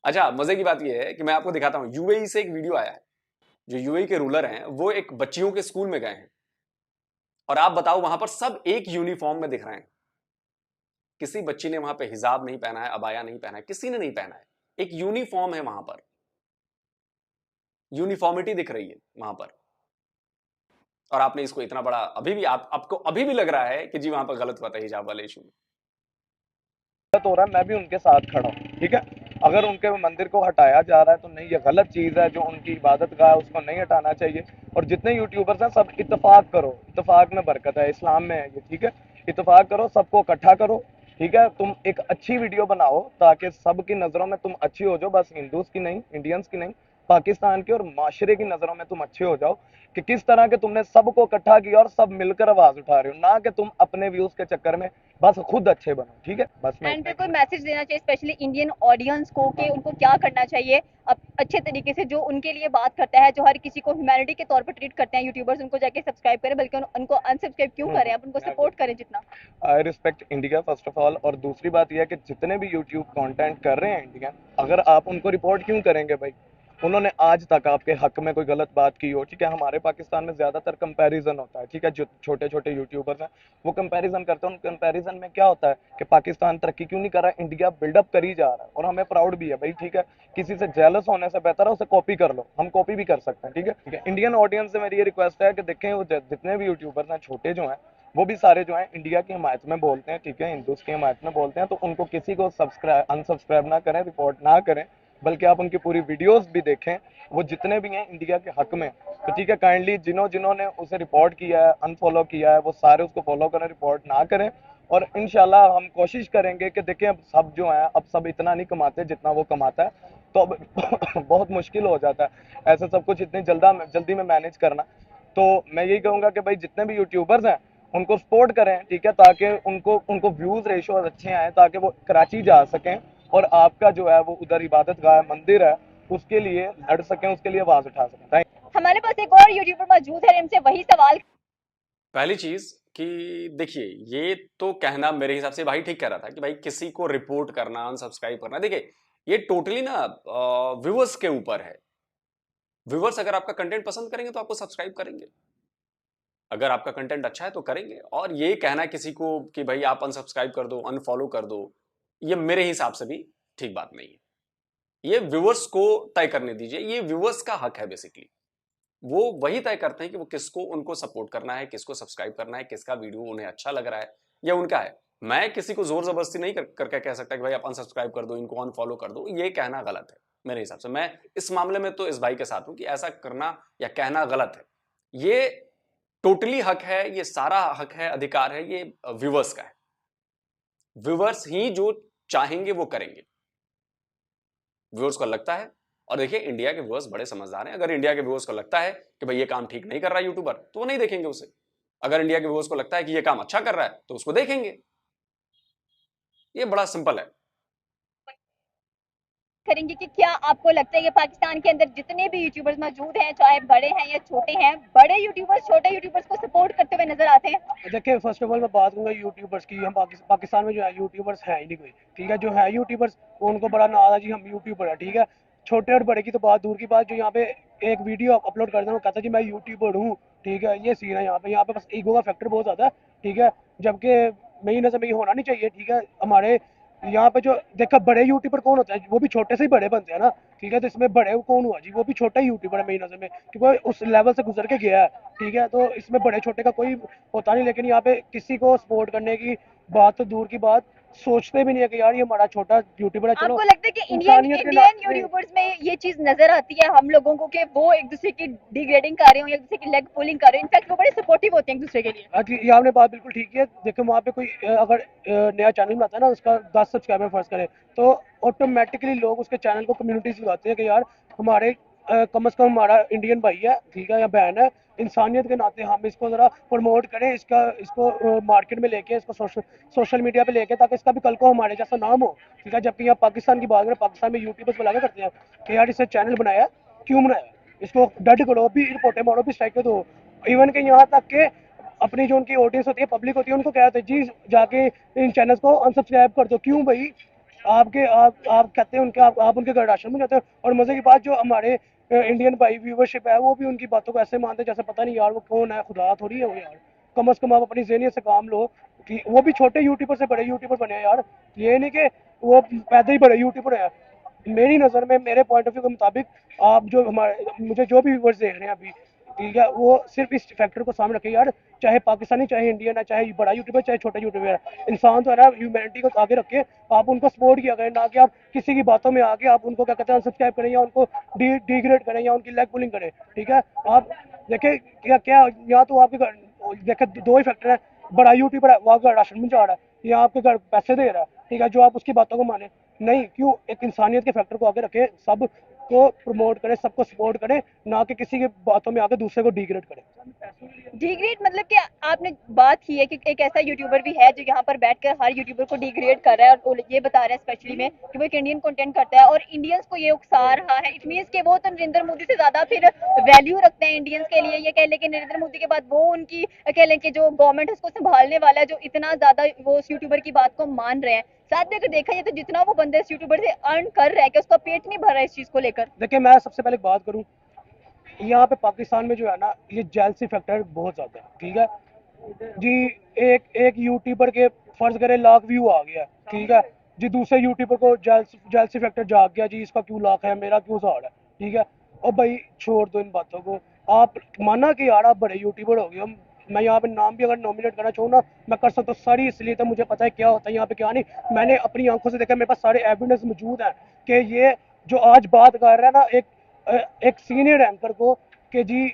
C: अच्छा, मजे की बात यह है कि मैं आपको दिखाता हूं, यूएई से एक वीडियो आया है। जो यूएई के रूलर हैं वो एक बच्चियों के स्कूल में गए हैं, और आप बताओ वहां पर सब एक यूनिफॉर्म में दिख रहे हैं। किसी बच्ची ने वहां पे हिजाब नहीं पहना है, अबाया नहीं पहना है, किसी ने नहीं पहना है। एक यूनिफॉर्म है वहां पर, यूनिफॉर्मिटी दिख रही है वहां पर। और आपने इसको इतना बड़ा, अभी भी आपको अभी भी लग रहा है कि जी वहां पर गलत हुआ था हिजाब वाले इशू में।
F: हो रहा है, मैं भी उनके साथ खड़ा हूँ, ठीक है। अगर उनके मंदिर को हटाया जा रहा है तो नहीं, ये गलत चीज है। जो उनकी इबादत गाह है उसको नहीं हटाना चाहिए। और जितने यूट्यूबर्स हैं सब इत्तेफाक करो, इत्तेफाक में बरकत है, इस्लाम में है ये, ठीक है। इत्तेफाक करो, सबको इकट्ठा करो, ठीक है। तुम एक अच्छी वीडियो बनाओ ताकि सबकी नजरों में तुम अच्छी हो जाओ, बस हिंदूज की नहीं, इंडियंस की नहीं, पाकिस्तान की और माशरे की नजरों में तुम अच्छे हो जाओ। कि किस तरह के तुमने सबको इकट्ठा किया और सब मिलकर आवाज उठा रहे हो, ना कि तुम अपने व्यूज के चक्कर में बस खुद अच्छे बनो, ठीक है। बस मैं
D: एंड पे कोई मैसेज देना चाहिए स्पेशली इंडियन ऑडियंस को कि उनको क्या करना चाहिए अब अच्छे तरीके से, जो उनके लिए बात करता है, जो हर किसी को ह्यूमैनिटी के तौर पर ट्रीट करते हैं यूट्यूबर्स, उनको जाके सब्सक्राइब करें, बल्कि उनको अनसब्सक्राइब क्यों करें, आप उनको सपोर्ट करें जितना।
F: I respect India first of all. और दूसरी बात यह है कि जितने भी यूट्यूब कंटेंट कर रहे हैं इंडियन, अगर आप उनको रिपोर्ट क्यों करेंगे भाई? उन्होंने आज तक आपके हक में कोई गलत बात की हो, ठीक है। हमारे पाकिस्तान में ज़्यादातर कंपैरिजन होता है, ठीक है। जो छोटे छोटे यूट्यूबर्स हैं वो कंपैरिजन करते हैं। उन कंपैरिजन में क्या होता है कि पाकिस्तान तरक्की क्यों नहीं कर रहा है, इंडिया बिल्डअप कर ही जा रहा है, और हमें प्राउड भी है भाई, ठीक है। किसी से जेलस होने से बेहतर है उसे कॉपी कर लो, हम कॉपी भी कर सकते हैं, ठीक है, ठीक है। इंडियन ऑडियंस से मेरी ये रिक्वेस्ट है कि देखें वो जितने भी यूट्यूबर्स हैं छोटे जो हैं वो भी सारे जो हैं इंडिया की हिमायत में बोलते हैं, ठीक है, हिंदूज की हिमायत में बोलते हैं। तो उनको किसी को सब्सक्राइब अनसब्सक्राइब ना करें, रिपोर्ट ना करें, बल्कि आप उनकी पूरी वीडियोस भी देखें। वो जितने भी हैं इंडिया के हक में, तो ठीक है, काइंडली जिन्होंने उसे रिपोर्ट किया है, अनफॉलो किया है, वो सारे उसको फॉलो करें, रिपोर्ट ना करें। और इंशाल्लाह हम कोशिश करेंगे कि देखें अब सब जो है, अब सब इतना नहीं कमाते जितना वो कमाता है, तो अब बहुत मुश्किल हो जाता है ऐसे सब कुछ इतनी जल्दी में मैनेज करना। तो मैं यही कहूँगा कि भाई जितने भी यूट्यूबर्स हैं उनको सपोर्ट करें, ठीक है, ताकि उनको व्यूज रेशो अच्छे आए, ताकि वो कराची जा सकें और आपका जो है वो उधर इबादत गाह मंदिर है उसके लिए लड़ सकें, उसके लिए आवाज उठा सकें। Thank you.
D: हमारे पास एक और यूट्यूबर मौजूद है, इनसे वही सवाल।
C: पहली चीज कि देखिए, ये तो कहना मेरे हिसाब से भाई ठीक कह रहा था कि भाई किसी को रिपोर्ट करना, अनसब्सक्राइब करना, देखिए ये टोटली ना व्यूअर्स के ऊपर है। व्यूअर्स अगर आपका कंटेंट पसंद करेंगे तो आपको सब्सक्राइब करेंगे, अगर आपका कंटेंट अच्छा है तो करेंगे। और ये कहना किसी को कि भाई आप अनसब्सक्राइब कर दो, अनफॉलो कर दो, ये मेरे हिसाब से भी ठीक बात नहीं है। ये व्यूअर्स को तय करने दीजिए, ये व्यूअर्स का हक है। बेसिकली वो वही तय करते हैं कि वो किसको उनको सपोर्ट करना है, किसको सब्सक्राइब करना है, किसका वीडियो उन्हें अच्छा लग रहा है या उनका है। मैं किसी को जोर जबरदस्ती नहीं करके कह सकता कि भाई आप अनसब्सक्राइब कर दो, इनको अनफॉलो कर दो, ये कहना गलत है मेरे हिसाब से। मैं इस मामले में तो इस भाई के साथ हूं कि ऐसा करना या कहना गलत है। ये टोटली हक है, ये सारा हक है, अधिकार है, ये व्यूअर्स का है। व्यूअर्स ही जो चाहेंगे वो करेंगे, व्यूअर्स को लगता है। और देखिए इंडिया के व्यूअर्स बड़े समझदार हैं। अगर इंडिया के व्यूअर्स को लगता है कि भाई ये काम ठीक नहीं कर रहा है यूट्यूबर, तो वो नहीं देखेंगे उसे। अगर इंडिया के व्यूअर्स को लगता है कि ये काम अच्छा कर रहा है तो उसको देखेंगे। ये बड़ा सिंपल है।
D: करेंगे कि क्या आपको लगता है कि पाकिस्तान के अंदर जितने भी यूट्यूबर्स मौजूद हैं, चाहे बड़े हैं या छोटे हैं, बड़े यूट्यूबर्स छोटे यूट्यूबर्स को सपोर्ट करते हुए नजर आते हैं?
G: देखिए फर्स्ट ऑफ ऑल मैं बात करूंगा यूट्यूबर्स की। हम पाकिस्तान में जो है यूट्यूबर्स है ही नहीं कोई, ठीक है। जो है यूट्यूबर्स वो उनको बड़ा नाज है जी हम यूट्यूबर है, ठीक है। छोटे और बड़े की तो बात दूर की बात, जो यहाँ पे एक वीडियो अपलोड कर देना वो कहता है जी मैं यूट्यूबर हूँ, ठीक है। ये सीन है यहाँ पे बस ईगो का फैक्टर बहुत ज़्यादा है, ठीक है। जबकि मेरी नज़र में ये होना नहीं चाहिए, ठीक है। हमारे यहाँ पे जो देखा बड़े यूट्यूबर कौन होता है, वो भी छोटे से ही बड़े बनते हैं ना, ठीक है। तो इसमें बड़े कौन हुआ जी, वो भी छोटा ही यूट्यूबर है मेरी नज़र में, क्योंकि उस लेवल से गुजर के गया है, ठीक है। तो इसमें बड़े छोटे का कोई होता नहीं। लेकिन यहाँ पे किसी को सपोर्ट करने की बात तो दूर की बात, सोचते भी नहीं है कि यार ये हमारा छोटा यूट्यूबर है। चलो
D: आपको लगता है कि इंडियन यूट्यूबर्स में ये चीज नजर आती है हम लोगों को कि वो एक दूसरे की डिग्रेडिंग कर रहे हो, एक दूसरे की लेग पुलिंग कर रहे हो? इनफैक्ट वो बड़े सपोर्टिव होते हैं एक दूसरे के लिए।
G: ये आपने बात बिल्कुल ठीक है। देखो वहाँ पे कोई अगर नया चैनल बनाता है ना, उसका 10 सब्सक्राइबर फर्ज करे, तो ऑटोमेटिकली लोग उसके चैनल को कम्युनिटीज लगाते हैं कि यार हमारे कम से कम हमारा इंडियन भाई है, ठीक है, या बहन है, इंसानियत के नाते हम इसको ज़रा प्रमोट करें, इसको मार्केट में लेके, इसको सोशल मीडिया पे लेके, ताकि इसका भी कल को हमारे जैसा नाम हो, ठीक है। जबकि यहाँ पाकिस्तान की बात करें, पाकिस्तान में यूट्यूबर्स बुला के करते हैं कि यार इससे चैनल बनाया, क्यों बनाया, इसको डट करो, भी रिपोर्टें मारो, भी स्ट्राइक दो। इवन के यहाँ तक के अपनी जो उनकी ऑडियंस होती है, पब्लिक होती है, उनको कहते हैं जी जाके इन चैनल्स को अनसब्सक्राइब कर दो। क्यों भाई? आप कहते हैं उनके, आप उनके घर राशन में जाते हो। और मजे की बात, जो हमारे इंडियन भाई व्यूवरशिप है, वो भी उनकी बातों को ऐसे मानते हैं जैसे पता नहीं यार वो कौन है, खुदा थोड़ी है वो यार। कम से कम आप अपनी ज़हनियत से काम लो कि वो भी छोटे यूट्यूबर से बड़े यूट्यूबर बने हैं यार। ये नहीं कि वो पैदा ही बड़े यूट्यूबर है। मेरी नज़र में, मेरे पॉइंट ऑफ व्यू के मुताबिक, आप जो मुझे जो भी व्यूवर्स देख रहे हैं अभी, ठीक है, वो सिर्फ इस फैक्टर को सामने रखे यार, चाहे पाकिस्तानी, चाहे इंडियन है, चाहे बड़ा यूट्यूबर, चाहे छोटा यूट्यूबर है, इंसान तो है ना। ह्यूमैनिटी को आगे रखे, आप उनको सपोर्ट किया करें, ना कि आप किसी की बातों में आके आप उनको क्या कहते हैं अनसब्सक्राइब करें, या उनको डिग्रेड करें, या उनकी लेग पुलिंग करें, ठीक है। आप देखें क्या या तो आपके घर देखें दो ही फैक्टर है, बड़ा यूट्यूबर है वो आपका राशन में जा रहा है, या आपके घर पैसे दे रहा है, ठीक है, जो आप उसकी बातों को माने नहीं। क्यों? एक इंसानियत के फैक्टर को आगे रखे, सब को प्रमोट करें, सबको सपोर्ट करें, ना कि किसी की बातों में आके दूसरे को डिग्रेड करें।
D: डिग्रेड मतलब कि आपने बात की है कि एक ऐसा यूट्यूबर भी है जो यहाँ पर बैठकर हर यूट्यूबर को डिग्रेड कर रहा है और ये बता रहा है स्पेशली में कि वो एक इंडियन कंटेंट करता है और इंडियंस को ये उकसा रहा है। इट मींस कि वो तो नरेंद्र मोदी से ज्यादा फिर वैल्यू रखते हैं इंडियंस के लिए। ये कह लें कि नरेंद्र मोदी के बाद वो उनकी कह लें कि जो गवर्नमेंट है उसको संभालने वाला है, जो इतना ज्यादा वो उस यूट्यूबर की बात को मान रहे हैं। साथ में अगर देखा जाए तो जितना वो बंदा इस यूट्यूबर से अर्न कर रहा है कि उसका पेट नहीं भर रहा है इस चीज को लेकर।
G: देखिए मैं सबसे पहले बात करूं, यहाँ पे पाकिस्तान में जो है ना, ये जेलसी फैक्टर बहुत ज़्यादा है, ठीक है जी। एक एक यूट्यूबर के फर्ज करें लाख व्यू आ गया, ठीक है जी, दूसरे यूट्यूबर को जेलसी फैक्टर जाग गया जी, इसका क्यों लाख है, मेरा क्यों 100 है, ठीक है। और भाई छोड़ दो इन बातों को, आप माना कि यार आप बड़े यूट्यूबर हो गए हो, मैं यहाँ पे नाम भी अगर नॉमिनेट करना चाहूँ ना, मैं कर सकता हूँ, सारी इसलिए तो मुझे पता है क्या होता है यहाँ पे क्या नहीं। मैंने अपनी आंखों से देखा, मेरे पास सारे एविडेंस मौजूद हैं कि ये जो आज बात कर रहा है ना एक सीनियर एंकर को, कि जी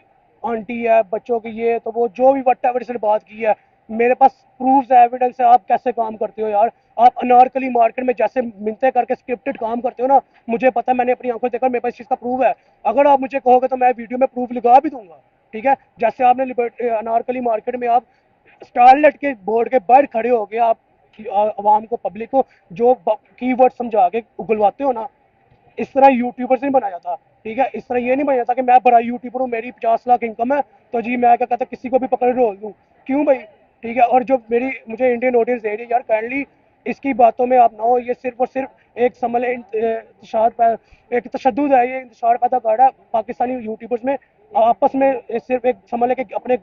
G: आंटी है बच्चों की, ये तो वो जो भी वट एवर इसने बात की है, मेरे पास प्रूफ है, एविडेंस है। आप कैसे काम करते हो यार, आप अनारकली मार्केट में जैसे मिनते करके स्क्रिप्टेड काम करते हो ना, मुझे पता है, मैंने अपनी आंखों से देखा, मेरे पास इस चीज़ का प्रूफ है। अगर आप मुझे कहोगे तो मैं वीडियो में प्रूफ लगा भी दूंगा, ठीक है। जैसे आपने अनारकली मार्केट में आप स्टारलेट के बोर्ड के बाहर खड़े हो गए, आप आवाम को, पब्लिक को जो कीवर्ड समझा के उगलवाते हो ना, इस तरह यूट्यूबर से नहीं बनाया था, ठीक है। इस तरह ये नहीं बनाया था कि मैं बड़ा यूट्यूबर हूँ, मेरी 50 लाख इनकम है, तो जी मैं क्या कहता किसी को भी पकड़ रोल दूँ, क्यों भाई, ठीक है। और जो मुझे इंडियन ऑडियंस दे रही है यार, काइंडली इसकी बातों में आप ना हो, ये सिर्फ और सिर्फ एक समझ एक तशद्दुद है, ये इंतशार पैदा कर रहा है पाकिस्तानी यूट्यूबर्स में आपस में, सिर्फ एक समझ लें कि अपने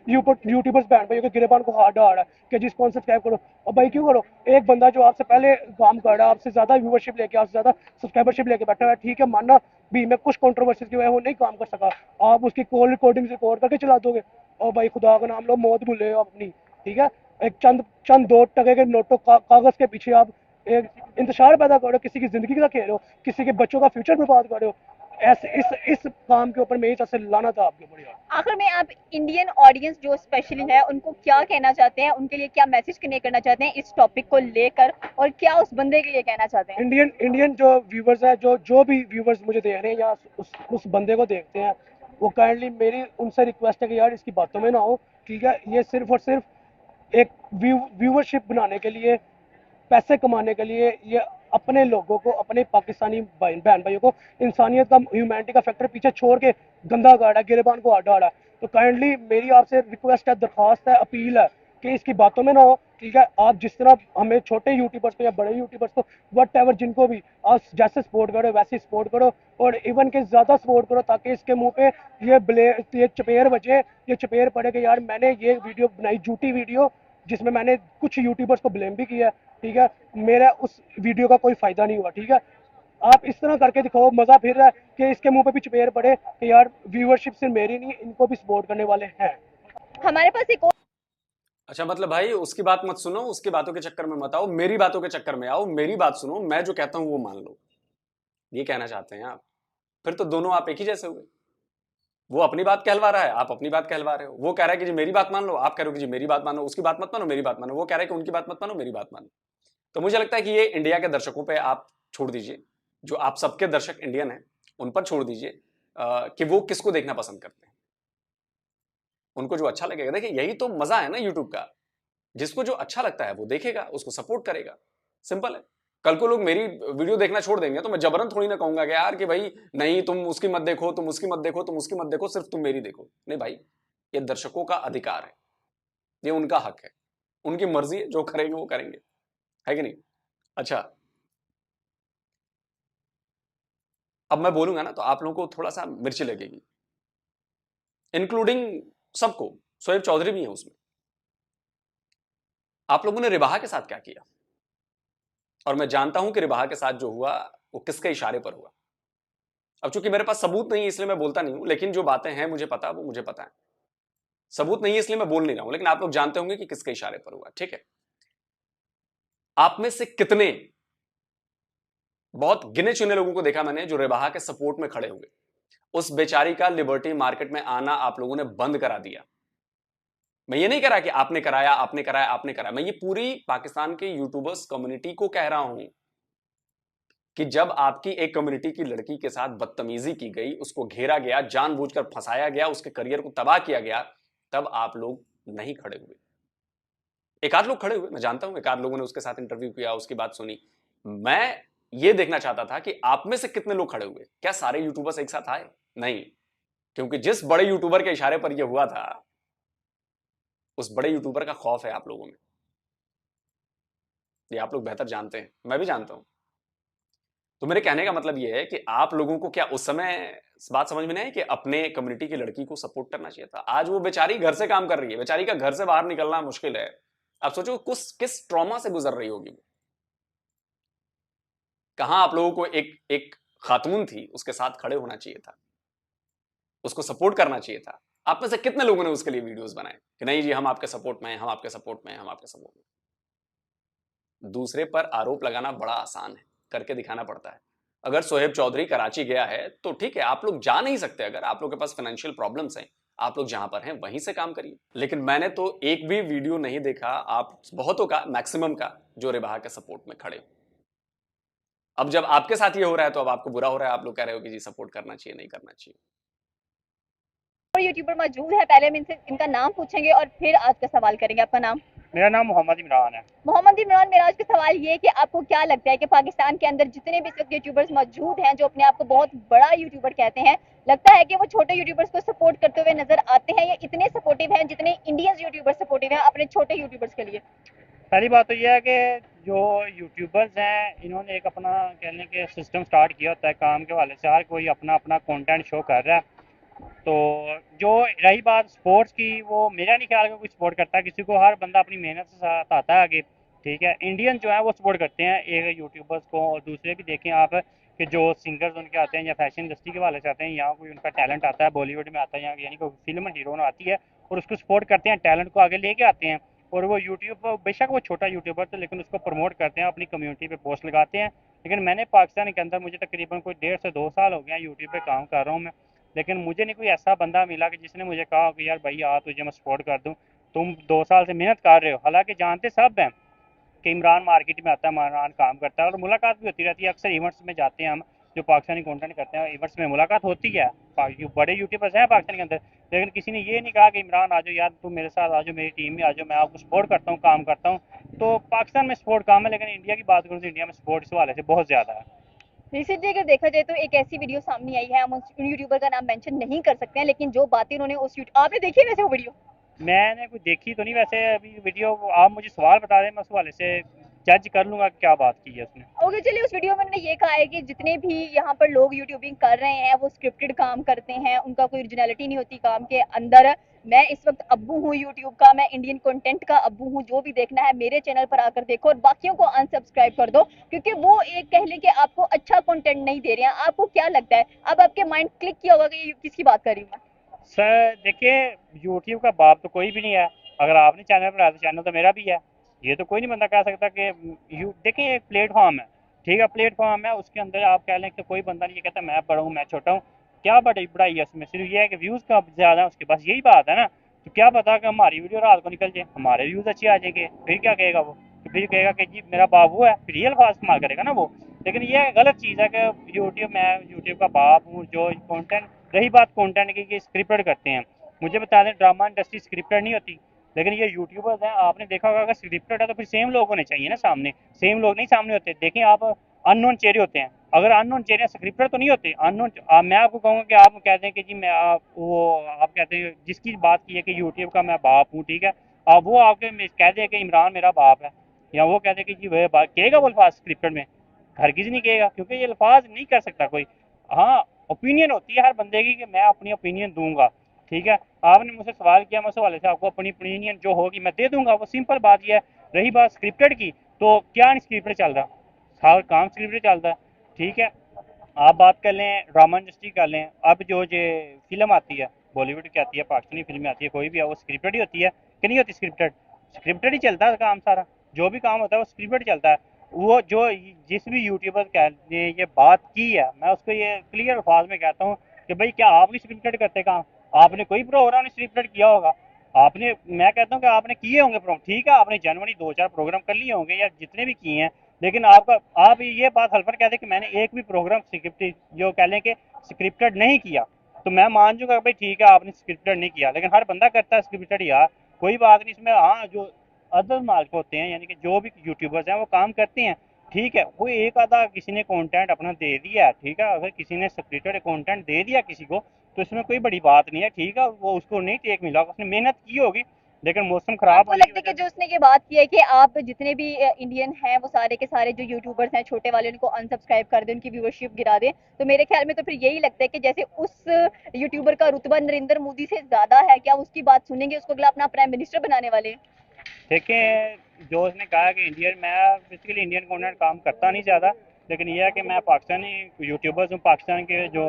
G: यूट्यूबर्स बैंड भाई के गिरेबान को हाथ डाल रहा है कि जी स्पॉन्सर सब्सक्राइब करो। और भाई क्यों करो, एक बंदा जो आपसे पहले काम कर रहा है, आपसे ज़्यादा व्यूवरशिप लेके, आपसे ज़्यादा सब्सक्राइबरशिप लेके बैठा हुआ है, ठीक है, मानना भी मैं कुछ कंट्रोवर्सीज की वजह वो नहीं काम कर सका, आप उसकी कॉल रिकॉर्डिंग रिकॉर्ड करके चला दोगे, और भाई खुदा का नाम लो, मौत भूले हो अपनी, ठीक है। एक चंद 2 टके के नोटों कागज के पीछे आप एक इंतशार पैदा कर रहे हो, किसी की जिंदगी का खेल रहे हो, किसी के बच्चों का फ्यूचर बर्बाद कर रहे हो। ऐसे इस काम के ऊपर मेरी तरफ से लाना था आपके ऊपर यार।
D: आखिर में आप इंडियन ऑडियंस जो स्पेशली है उनको क्या कहना चाहते हैं, उनके लिए क्या मैसेज कन्वे करना चाहते हैं इस टॉपिक को लेकर, और क्या उस बंदे के लिए कहना चाहते हैं?
G: इंडियन जो व्यूवर्स है, जो भी व्यूवर्स मुझे देख रहे हैं या उस बंदे को देखते हैं, वो काइंडली मेरी उनसे रिक्वेस्ट है कि यार इसकी बातों में ना हो, ठीक है। ये सिर्फ और सिर्फ एक व्यूवरशिप बनाने के लिए, पैसे कमाने के लिए, ये अपने लोगों को, अपने पाकिस्तानी बहन भाइयों को इंसानियत का, ह्यूमैनिटी का फैक्टर पीछे छोड़ के गंदा गाड़ा, गिरेबान को आड़ा है। तो काइंडली मेरी आपसे रिक्वेस्ट है, दरख्वास्त है, अपील है कि इसकी बातों में ना हो, ठीक है। आप जिस तरह हमें छोटे यूट्यूबर्स को या बड़े यूट्यूबर्स को वट एवर जिनको भी आप जैसे सपोर्ट करो वैसे ही सपोर्ट करो, और इवन के ज़्यादा सपोर्ट करो, ताकि इसके मुंह पे ये चपेर बजे, ये चपेर पड़े कि यार मैंने ये वीडियो बनाई, झूठी वीडियो, जिसमें मैंने कुछ यूट्यूबर्स को ब्लेम भी किया, ठीक है। मेरा उस वीडियो का कोई फ़ायदा नहीं हुआ, ठीक है। आप इस तरह करके दिखाओ, मज़ा फिर रहा है कि इसके मुंह पे भी चपेर पड़े कि यार व्यूअरशिप सिर्फ मेरी नहीं, इनको भी सपोर्ट करने वाले हैं।
D: हमारे पास एक और
C: अच्छा, मतलब भाई उसकी बात मत सुनो, उसकी बातों के चक्कर में मत आओ, मेरी बातों के चक्कर में आओ, मेरी बात सुनो, मैं जो कहता हूं वो मान लो, ये कहना चाहते हैं आप। फिर तो दोनों आप एक ही जैसे हुए। वो अपनी बात कहलवा रहा है, आप अपनी बात कहलवा रहे हो। वो कह रहा है कि जी मेरी बात मान लो, आप कह रहे हो कि जी मेरी बात मानो, उसकी बात मत मानो, मेरी बात मानो। वो कह रहा है कि उनकी बात मत मानो, मेरी बात मानो। तो मुझे लगता है कि ये इंडिया के दर्शकों पे आप छोड़ दीजिए, जो आप सबके दर्शक इंडियन हैं उन पर छोड़ दीजिए कि वो किसको देखना पसंद करते हैं, उनको जो अच्छा लगेगा। देखिए यही तो मजा है ना यूट्यूब का, जिसको जो अच्छा लगता है वो देखेगा, उसको सपोर्ट करेगा, सिंपल है। कल को लोग मेरी वीडियो देखना छोड़ देंगे तो मैं जबरन थोड़ी ना कहूंगा कि यार कि भाई नहीं तुम उसकी मत देखो, तुम उसकी मत देखो, तुम उसकी मत देखो, सिर्फ तुम मेरी देखो। नहीं भाई, ये दर्शकों का अधिकार है, ये उनका हक है, उनकी मर्जी है, जो करेंगे वो करेंगे, है कि नहीं। अच्छा, अब मैं बोलूंगा ना तो आप लोगों को थोड़ा सा मिर्ची लगेगी, इंक्लूडिंग सबको, शोएब चौधरी भी है उसमें। आप लोगों ने रिबाहा के साथ क्या किया, और मैं जानता हूं कि रिबाहा के साथ जो हुआ वो किसके इशारे पर हुआ। अब चूंकि मेरे पास सबूत नहीं है इसलिए मैं बोलता नहीं हूं, लेकिन जो बातें हैं मुझे पता, वो मुझे पता है। सबूत नहीं है इसलिए मैं बोल नहीं रहा हूं, लेकिन आप लोग जानते होंगे कि किसके इशारे पर हुआ, ठीक है। आप में से कितने, बहुत गिने चुने लोगों को देखा मैंने जो रिबाहा के सपोर्ट में खड़े हुए। उस बेचारी का लिबर्टी मार्केट में आना आप लोगों ने बंद करा दिया। मैं ये नहीं कह रहा कि आपने कराया, आपने कराया, आपने कराया, मैं ये पूरी पाकिस्तान के यूट्यूबर्स कम्युनिटी को कह रहा हूं कि जब आपकी एक कम्युनिटी की लड़की के साथ बदतमीजी की गई, उसको घेरा गया, जानबूझकर फंसाया गया, उसके करियर को तबाह किया गया, तब आप लोग नहीं खड़े हुए। एक आध लोग खड़े हुए, मैं जानता हूं, एक आध लोगों ने उसके साथ इंटरव्यू किया, उसकी बात सुनी। मैं ये देखना चाहता था कि आप में से कितने लोग खड़े हुए। क्या सारे यूट्यूबर्स एक साथ आए? नहीं, क्योंकि जिस बड़े यूट्यूबर के इशारे पर यह हुआ था, उस बड़े यूट्यूबर का खौफ है आप लोगों में। ये आप लोग बेहतर जानते हैं, मैं भी जानता हूं। तो मेरे कहने का मतलब ये है कि आप लोगों को क्या उस समय बात समझ में नहीं आई कि अपने कम्युनिटी की लड़की को सपोर्ट करना चाहिए था? आज वो बेचारी घर से काम कर रही है, बेचारी का घर से बाहर निकलना मुश्किल है। आप सोचो किस ट्रॉमा से गुजर रही होगी वो। कहां आप लोगों को एक खातून थी उसके साथ खड़े होना चाहिए था, उसको सपोर्ट करना चाहिए था। आप में से कितने लोगों ने उसके लिए वीडियोस बनाए कि नहीं जी हम आपके सपोर्ट में हैं, हम आपके सपोर्ट में हैं, हम आपके सपोर्ट में। दूसरे पर आरोप लगाना बड़ा आसान है, करके दिखाना पड़ता है। अगर सोहेब चौधरी कराची गया है तो ठीक है, आप लोग जा नहीं सकते, अगर आप लोग के पास फाइनेंशियल प्रॉब्लम्स हैं, आप लोग जहां पर हैं वहीं से काम करिए। लेकिन मैंने तो एक भी वीडियो नहीं देखा आप बहुतों का, मैक्सिमम का, जो रिबाहा के सपोर्ट में खड़े हो। अब जब आपके साथ ये हो रहा है तो अब आपको बुरा हो रहा है, आप लोग कह रहे हो कि जी सपोर्ट करना चाहिए, नहीं करना चाहिए।
D: यूट्यूबर मौजूद है, पहले हम इनसे इनका नाम पूछेंगे और फिर आज का सवाल करेंगे। आपका नाम?
E: मेरा नाम मोहम्मद इमरान है।
D: मोहम्मद इमरान, मेरा आज का सवाल ये है कि आपको क्या लगता है कि पाकिस्तान के अंदर जितने भी इस वक्त यूट्यूबर्स मौजूद हैं जो अपने आप को बहुत बड़ा यूट्यूबर कहते हैं, लगता है कि वो छोटे यूट्यूबर्स को सपोर्ट करते हुए नजर आते हैं या इतने सपोर्टिव हैं जितने इंडियन यूट्यूबर सपोर्टिव हैं अपने छोटे यूट्यूबर्स के लिए?
E: पहली बात तो यह है कि जो यूट्यूबर्स हैं इन्होंने एक अपना कहने के सिस्टम स्टार्ट किया होता है काम के हवाले से, हर कोई अपना अपना कंटेंट शो कर रहा है। तो जो रही बात स्पोर्ट्स की, वो मेरा नहीं ख्याल का कोई सपोर्ट करता किसी को, हर बंदा अपनी मेहनत से साथ आता है आगे, ठीक है। इंडियन जो है वो सपोर्ट करते हैं एक यूट्यूबर्स को, और दूसरे भी देखें आप कि जो सिंगर्स उनके आते हैं या फैशन इंडस्ट्री के वाले से आते हैं, यहाँ कोई उनका टैलेंट आता है, बॉलीवुड में आता है, यहाँ यानी कोई फिल्म हीरोइन आती है और उसको सपोर्ट करते हैं, टैलेंट को आगे लेके आते हैं। और वो यूट्यूब बेशक वो छोटा यूट्यूबर था लेकिन उसको प्रमोट करते हैं, अपनी कम्युनिटी पे पोस्ट लगाते हैं। लेकिन मैंने पाकिस्तान के अंदर मुझे तकरीबन कोई 1.5 से 2 साल हो गया यूट्यूब पे काम कर रहा हूँ मैं, लेकिन मुझे नहीं कोई ऐसा बंदा मिला कि जिसने मुझे कहा कि यार भाई आ तुझे मैं सपोर्ट कर दूँ, तुम 2 साल से मेहनत कर रहे हो। हालांकि जानते सब हैं कि इमरान मार्केट में आता है, इमरान काम करता है और मुलाकात भी होती रहती है। अक्सर इवेंट्स में जाते हैं हम, जो पाकिस्तानी कंटेंट करते हैं, इवेंट्स में मुलाकात होती है। बड़े यूट्यूबर्स हैं पाकिस्तान के अंदर, लेकिन किसी ने ये नहीं कहा कि इमरान आ जाओ यार, तुम मेरे साथ आ जाओ, मेरी टीम में आ जाओ, मैं आपको सपोर्ट करता हूँ, काम करता हूँ। तो पाकिस्तान में सपोर्ट कम है, लेकिन इंडिया की बात करूँ तो इंडिया में सपोर्ट इस हवाले से बहुत ज़्यादा है।
D: रिसेंटली अगर देखा जाए तो एक ऐसी वीडियो सामने आई है, हम उन यूट्यूबर का नाम मेंशन नहीं कर सकते हैं, लेकिन जो बातें उन्होंने आपने देखी है वैसे वो वीडियो?
E: मैंने कोई देखी तो नहीं वैसे अभी वीडियो, आप मुझे सवाल बता दें, मैं उस हवाले से जज कर लूँगा क्या बात की है उसने।
D: ओके, चलिए उस वीडियो में उन्होंने ये कहा है कि जितने भी यहाँ पर लोग यूट्यूबिंग कर रहे हैं वो स्क्रिप्टेड काम करते हैं, उनका कोई ओरिजिनलिटी नहीं होती काम के अंदर। मैं इस वक्त अब्बू हूँ यूट्यूब का, मैं इंडियन कंटेंट का अब्बू हूँ, जो भी देखना है मेरे चैनल पर आकर देखो और बाकियों को अनसब्सक्राइब कर दो, क्योंकि वो एक कह लें कि आपको अच्छा कंटेंट नहीं दे रहे हैं। आपको क्या लगता है, अब आपके माइंड क्लिक किया होगा कि किसकी बात कर रही हूँ मैं?
E: सर देखिए, यूट्यूब का बाप तो कोई भी नहीं है। अगर आपने चैनल बनाया तो चैनल तो मेरा भी है। ये तो कोई नहीं बंदा कह सकता कि देखिए एक प्लेटफॉर्म है, ठीक है, प्लेटफॉर्म है, उसके अंदर आप कह लें कि कोई बंदा नहीं ये कहता मैं बड़ा हूँ मैं छोटा हूँ। क्या बढ़ाई है उसमें, सिर्फ ये है कि व्यूज़ का ज़्यादा है उसके पास, यही बात है ना। तो क्या पता कि हमारी वीडियो रात को निकल जाए, हमारे व्यूज़ अच्छे आ जाएंगे, फिर क्या कहेगा वो, तो फिर कहेगा कि जी मेरा बाबू है, फिर रियल फास्ट इस्तेमाल करेगा ना वो। लेकिन ये गलत चीज़ है कि यूट्यूब, मैं यूट्यूब का बाप हूँ जो कंटेंट, रही बात कंटेंट की स्क्रिप्टेड करते हैं, मुझे बता दें ड्रामा इंडस्ट्री स्क्रिप्टेड नहीं होती, लेकिन ये यूट्यूबर्स हैं, आपने देखा होगा अगर स्क्रिप्टेड है तो फिर सेम लोग होने चाहिए ना सामने, सेम लोग नहीं सामने होते। देखें आप, अननोन चेहरे होते हैं, अगर अननोन चेहरे स्क्रिप्टेड तो नहीं होते, अननोन। मैं आपको कहूँगा कि आप कहते हैं कि जी मैं आप कहते हैं जिसकी बात की है कि यूट्यूब का मैं बाप हूँ, ठीक है, अब वो आपके कह दे कि इमरान मेरा बाप है, या वो कहते कि जी वह बात कहेगा वो अल्फाज स्क्रिप्टेड में, हरगिज़ नहीं कहेगा, क्योंकि ये अल्फाज नहीं कर सकता कोई। हाँ, ओपिनियन होती है हर बंदे की कि मैं अपनी ओपिनियन दूंगा, ठीक है। आपने मुझसे सवाल किया, मैं उस हवाले से आपको अपनी ओपिनियन जो होगी मैं दे दूंगा, वो सिंपल बात यह है। रही बात स्क्रिप्टेड की, तो क्या नहीं स्क्रिप्टेड चल रहा, हर काम स्क्रिप्टेड चलता है, ठीक है। आप बात कर लें ड्रामा इंडस्ट्री कर लें, अब जो फिल्म आती है बॉलीवुड की आती है, पाकिस्तानी फिल्में आती है, कोई भी है वो स्क्रिप्टेड ही होती है कि नहीं होती? स्क्रिप्टेड, स्क्रिप्टेड ही चलता है काम सारा, जो भी काम होता है वो स्क्रिप्टेड चलता है। वो जो जिस भी यूट्यूबर ने ये बात की है, मैं उसको ये क्लियर अल्फाज में कहता हूँ कि भाई क्या आप नहीं स्क्रिप्टेड करते काम? आपने कोई प्रोग्राम नहीं स्क्रिप्टेड किया होगा, आपने, मैं कहता हूँ कि आपने किए होंगे प्रोग्राम, ठीक है, आपने जनवरी 2-4 प्रोग्राम कर लिए होंगे या जितने भी किए हैं, लेकिन आप ये बात हल्फर कहते कि मैंने एक भी प्रोग्राम स्क्रिप्टेड जो कह लें कि स्क्रिप्टेड नहीं किया, तो मैं मान जाऊँगा भाई ठीक है आपने स्क्रिप्टेड नहीं किया, लेकिन हर बंदा करता है स्क्रिप्टेड यार, कोई बात नहीं इसमें। हाँ, जो अदर मार्क होते हैं यानी कि जो भी यूट्यूबर्स हैं वो काम करते हैं, ठीक है, वो एक आधा किसी ने कंटेंट अपना दे दिया है, ठीक है, अगर किसी ने स्क्रिप्टेड कंटेंट दे दिया किसी को तो इसमें कोई बड़ी बात नहीं है, ठीक है, वो उसको नहीं टेक मिला, उसने मेहनत की होगी, लेकिन मौसम खराब
D: आपको
E: होने की
D: लगता है कि
E: वजह
D: जो उसने ये बात की है कि आप जितने भी इंडियन हैं वो सारे के सारे जो यूट्यूबर्स हैं छोटे वाले उनको अनसब्सक्राइब कर दें, उनकी व्यूअरशिप गिरा दें, तो मेरे ख्याल में तो फिर यही लगता है कि जैसे उस यूट्यूबर का रुतबा नरेंद्र मोदी से ज्यादा है, क्या उसकी बात सुनेंगे, उसको अगला अपना प्राइम मिनिस्टर बनाने वाले हैं?
E: देखें, जो उसने कहा कि इंडियन, मैं बेसिकली इंडियन कंटेंट काम करता नहीं ज़्यादा, लेकिन यह है कि मैं पाकिस्तानी यूट्यूबर्स हूँ, पाकिस्तान के जो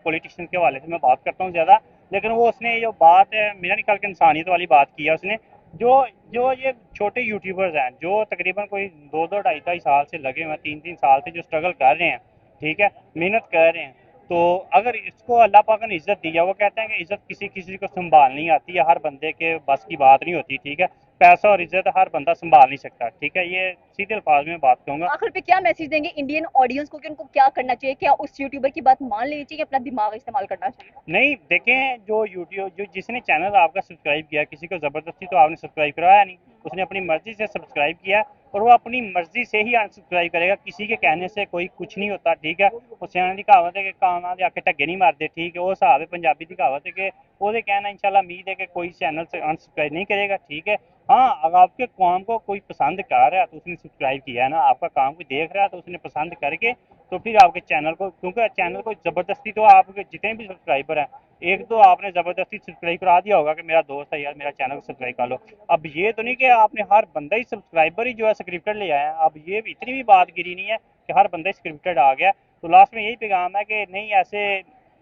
E: पॉलिटिशियन के हवाले से मैं बात करता हूँ ज़्यादा। लेकिन वो उसने जो बात है, मेरा नहीं ख्याल कि इंसानियत वाली बात की है उसने। जो जो ये छोटे यूट्यूबर्स हैं जो तकरीबन कोई 2-2 ढाई-ढाई साल से लगे हुए हैं, 3-3 साल से जो स्ट्रगल कर रहे हैं, ठीक है, मेहनत कर रहे हैं, तो अगर इसको अल्लाह पाक ने इज्जत दी है, वो कहते हैं कि इज्जत किसी किसी को संभाल नहीं आती है, हर बंदे के बस की बात नहीं होती, ठीक है। पैसा और इज्जत हर बंदा संभाल नहीं सकता, ठीक है, ये सीधे अल्फाज में बात कहूँगा।
D: आखिर पे क्या मैसेज देंगे इंडियन ऑडियंस को कि उनको क्या करना चाहिए, क्या उस यूट्यूबर की बात मान लेनी चाहिए, अपना दिमाग इस्तेमाल करना चाहिए?
E: नहीं, देखें, जो यूट्यूब जो जिसने चैनल आपका सब्सक्राइब किया, किसी को ज़बरदस्ती तो आपने सब्सक्राइब कराया नहीं, उसने अपनी मर्ज़ी से सब्सक्राइब किया और वो अपनी मर्ज़ी से ही अनसब्सक्राइब करेगा, किसी के कहने से कोई कुछ नहीं होता, ठीक है। उस चैनल की कहावत है कि काना दे आके ढग्गे नहीं मारते, ठीक है, वो हिसाब है पंजाबी की कहावत है कि ਉਹਦੇ कहना इंशाल्लाह उम्मीद है कि कोई चैनल से अनसब्सक्राइब नहीं करेगा, ठीक है। हाँ, अगर आपके काम को कोई पसंद कर रहा है तो उसने सब्सक्राइब किया है ना, आपका काम कोई देख रहा है तो उसने पसंद करके तो फिर आपके चैनल को, क्योंकि चैनल को ज़बरदस्ती तो आपके जितने भी सब्सक्राइबर हैं, एक तो आपने ज़बरदस्ती सब्सक्राइब करा दिया होगा कि मेरा दोस्त है यार मेरा चैनल को सब्सक्राइब कर लो। अब ये तो नहीं कि आपने हर बंदा ही सब्सक्राइबर ही जो है स्क्रिप्टेड ले आया है। अब ये भी इतनी भी बात गिरी नहीं है कि हर बंदा स्क्रिप्टेड आ गया। तो लास्ट में यही पैगाम है कि नहीं ऐसे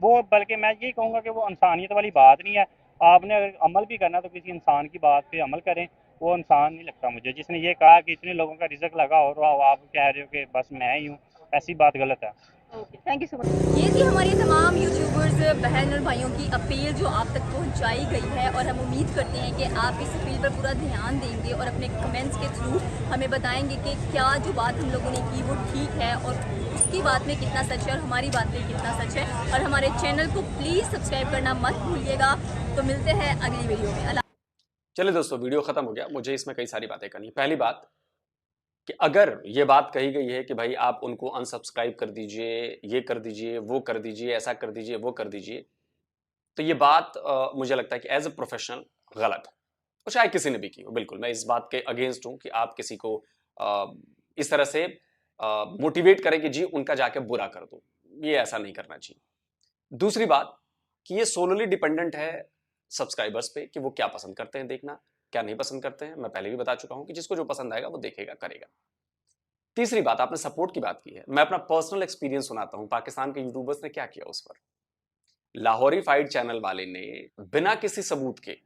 E: वो, बल्कि मैं यही कहूँगा कि वो इंसानियत वाली बात नहीं है। आपने अगर अमल भी करना तो किसी इंसान की बात पे अमल करें। वो इंसान नहीं लगता मुझे जिसने ये कहा कि इतने लोगों का रिजल्ट लगा और आप कह रहे हो कि बस मैं ही हूँ, ऐसी बात गलत है।
D: Okay, thank you so much. ये थी हमारी तमाम यूट्यूबर्स बहन और भाइयों की अपील जो आप तक पहुंचाई गई है, और हम उम्मीद करते हैं कि आप इस अपील पर पूरा ध्यान देंगे और अपने कमेंट्स के थ्रू हमें बताएंगे कि क्या जो बात हम लोगों ने की वो ठीक है और उसकी बात में कितना सच है और हमारी बात में कितना सच है। और हमारे चैनल को प्लीज़ सब्सक्राइब करना मत भूलिएगा। तो मिलते हैं अगली वीडियो में।
C: चलिए दोस्तों, वीडियो खत्म हो गया। मुझे इसमें कई सारी बातें करनी। पहली बात कि अगर ये बात कही गई है कि भाई आप उनको अनसब्सक्राइब कर दीजिए, ये कर दीजिए, वो कर दीजिए, ऐसा कर दीजिए, वो कर दीजिए, तो ये बात मुझे लगता है कि एज ए प्रोफेशनल गलत है, और चाहे किसी ने भी की हो। बिल्कुल मैं इस बात के अगेंस्ट हूं कि आप किसी को इस तरह से मोटिवेट करें कि जी उनका जाके बुरा कर दो। ये ऐसा नहीं करना चाहिए। दूसरी बात कि ये सोलोली डिपेंडेंट है सब्सक्राइबर्स पे कि वो क्या पसंद करते हैं देखना, क्या नहीं पसंद करते हैं। मैं पहले भी बता चुका हूं कि जिसको जो पसंद आएगा वो देखेगा, करेगा। तीसरी बात, आपने सपोर्ट की बात की है, मैं अपना पर्सनल एक्सपीरियंस सुनाता हूं। पाकिस्तान के यूट्यूबर्स ने क्या किया उस पर। लाहौरी फाइड चैनल वाले ने बिना किसी सबूत के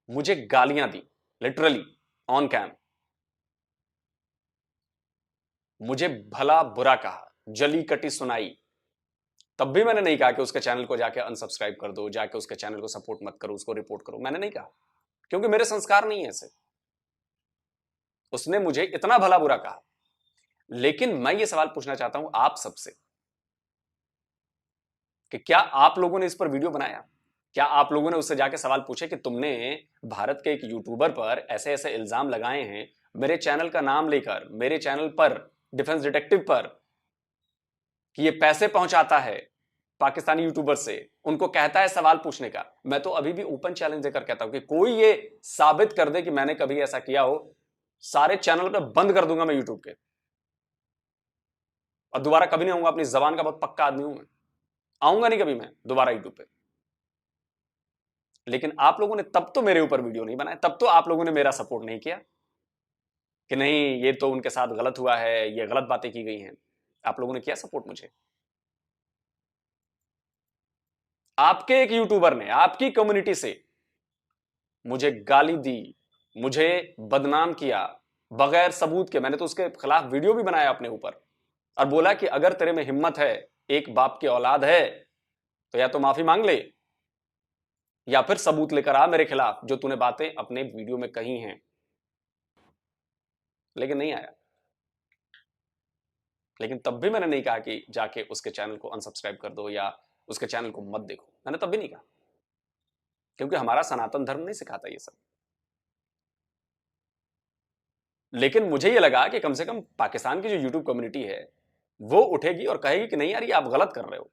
C: मुझे गालियां दी, लिटरली ऑन कैम। मुझे भला बुरा कहा, जली कटी सुनाई। तब भी मैंने नहीं कहा कि उसके चैनल को जाके अनसब्सक्राइब कर दो, जाके उसके चैनल को सपोर्ट मत करो, उसको रिपोर्ट करो। मैंने नहीं कहा, क्योंकि मेरे संस्कार नहीं है ऐसे। उसने मुझे इतना भला बुरा कहा। लेकिन मैं ये सवाल पूछना चाहता हूं आप सबसे कि क्या आप लोगों ने इस पर वीडियो बनाया? क्या आप लोगों ने उससे जाके सवाल पूछे कि तुमने भारत के एक यूट्यूबर पर ऐसे ऐसे इल्जाम लगाए हैं, मेरे चैनल का नाम लेकर, मेरे चैनल पर, डिफेंस डिटेक्टिव पर, कि ये पैसे पहुंचाता है पाकिस्तानी यूट्यूबर से, उनको कहता है सवाल पूछने का। मैं तो अभी भी ओपन चैलेंज देकर कहता हूं कि कोई ये साबित कर दे कि मैंने कभी ऐसा किया हो, सारे चैनल पे बंद कर दूंगा मैं यूट्यूब के, और दोबारा कभी नहीं आऊंगा। अपनी जबान का बहुत पक्का आदमी हूं मैं, आऊंगा नहीं कभी मैं दोबारा यूट्यूब पे। लेकिन आप लोगों ने तब तो मेरे ऊपर वीडियो नहीं बनाया, तब तो आप लोगों ने मेरा सपोर्ट नहीं किया कि नहीं ये तो उनके साथ गलत हुआ है, ये गलत बातें की गई हैं। आप लोगों ने किया सपोर्ट मुझे। आपके एक यूट्यूबर ने आपकी कम्युनिटी से मुझे गाली दी, मुझे बदनाम किया बगैर सबूत के। मैंने तो उसके खिलाफ वीडियो भी बनाया अपने ऊपर और बोला कि अगर तेरे में हिम्मत है, एक बाप की औलाद है, तो या तो माफी मांग ले या फिर सबूत लेकर आ मेरे खिलाफ जो तूने बातें अपने वीडियो में कही हैं। लेकिन नहीं आया। लेकिन तब भी मैंने नहीं कहा कि जाके उसके चैनल को अनसब्सक्राइब कर दो या उसके चैनल को मत देखो। मैंने तब भी नहीं कहा, क्योंकि हमारा सनातन धर्म नहीं सिखाता ये सब। लेकिन मुझे ये लगा कि कम से कम पाकिस्तान की जो यूट्यूब कम्युनिटी है वो उठेगी और कहेगी कि नहीं यार ये आप गलत कर रहे हो।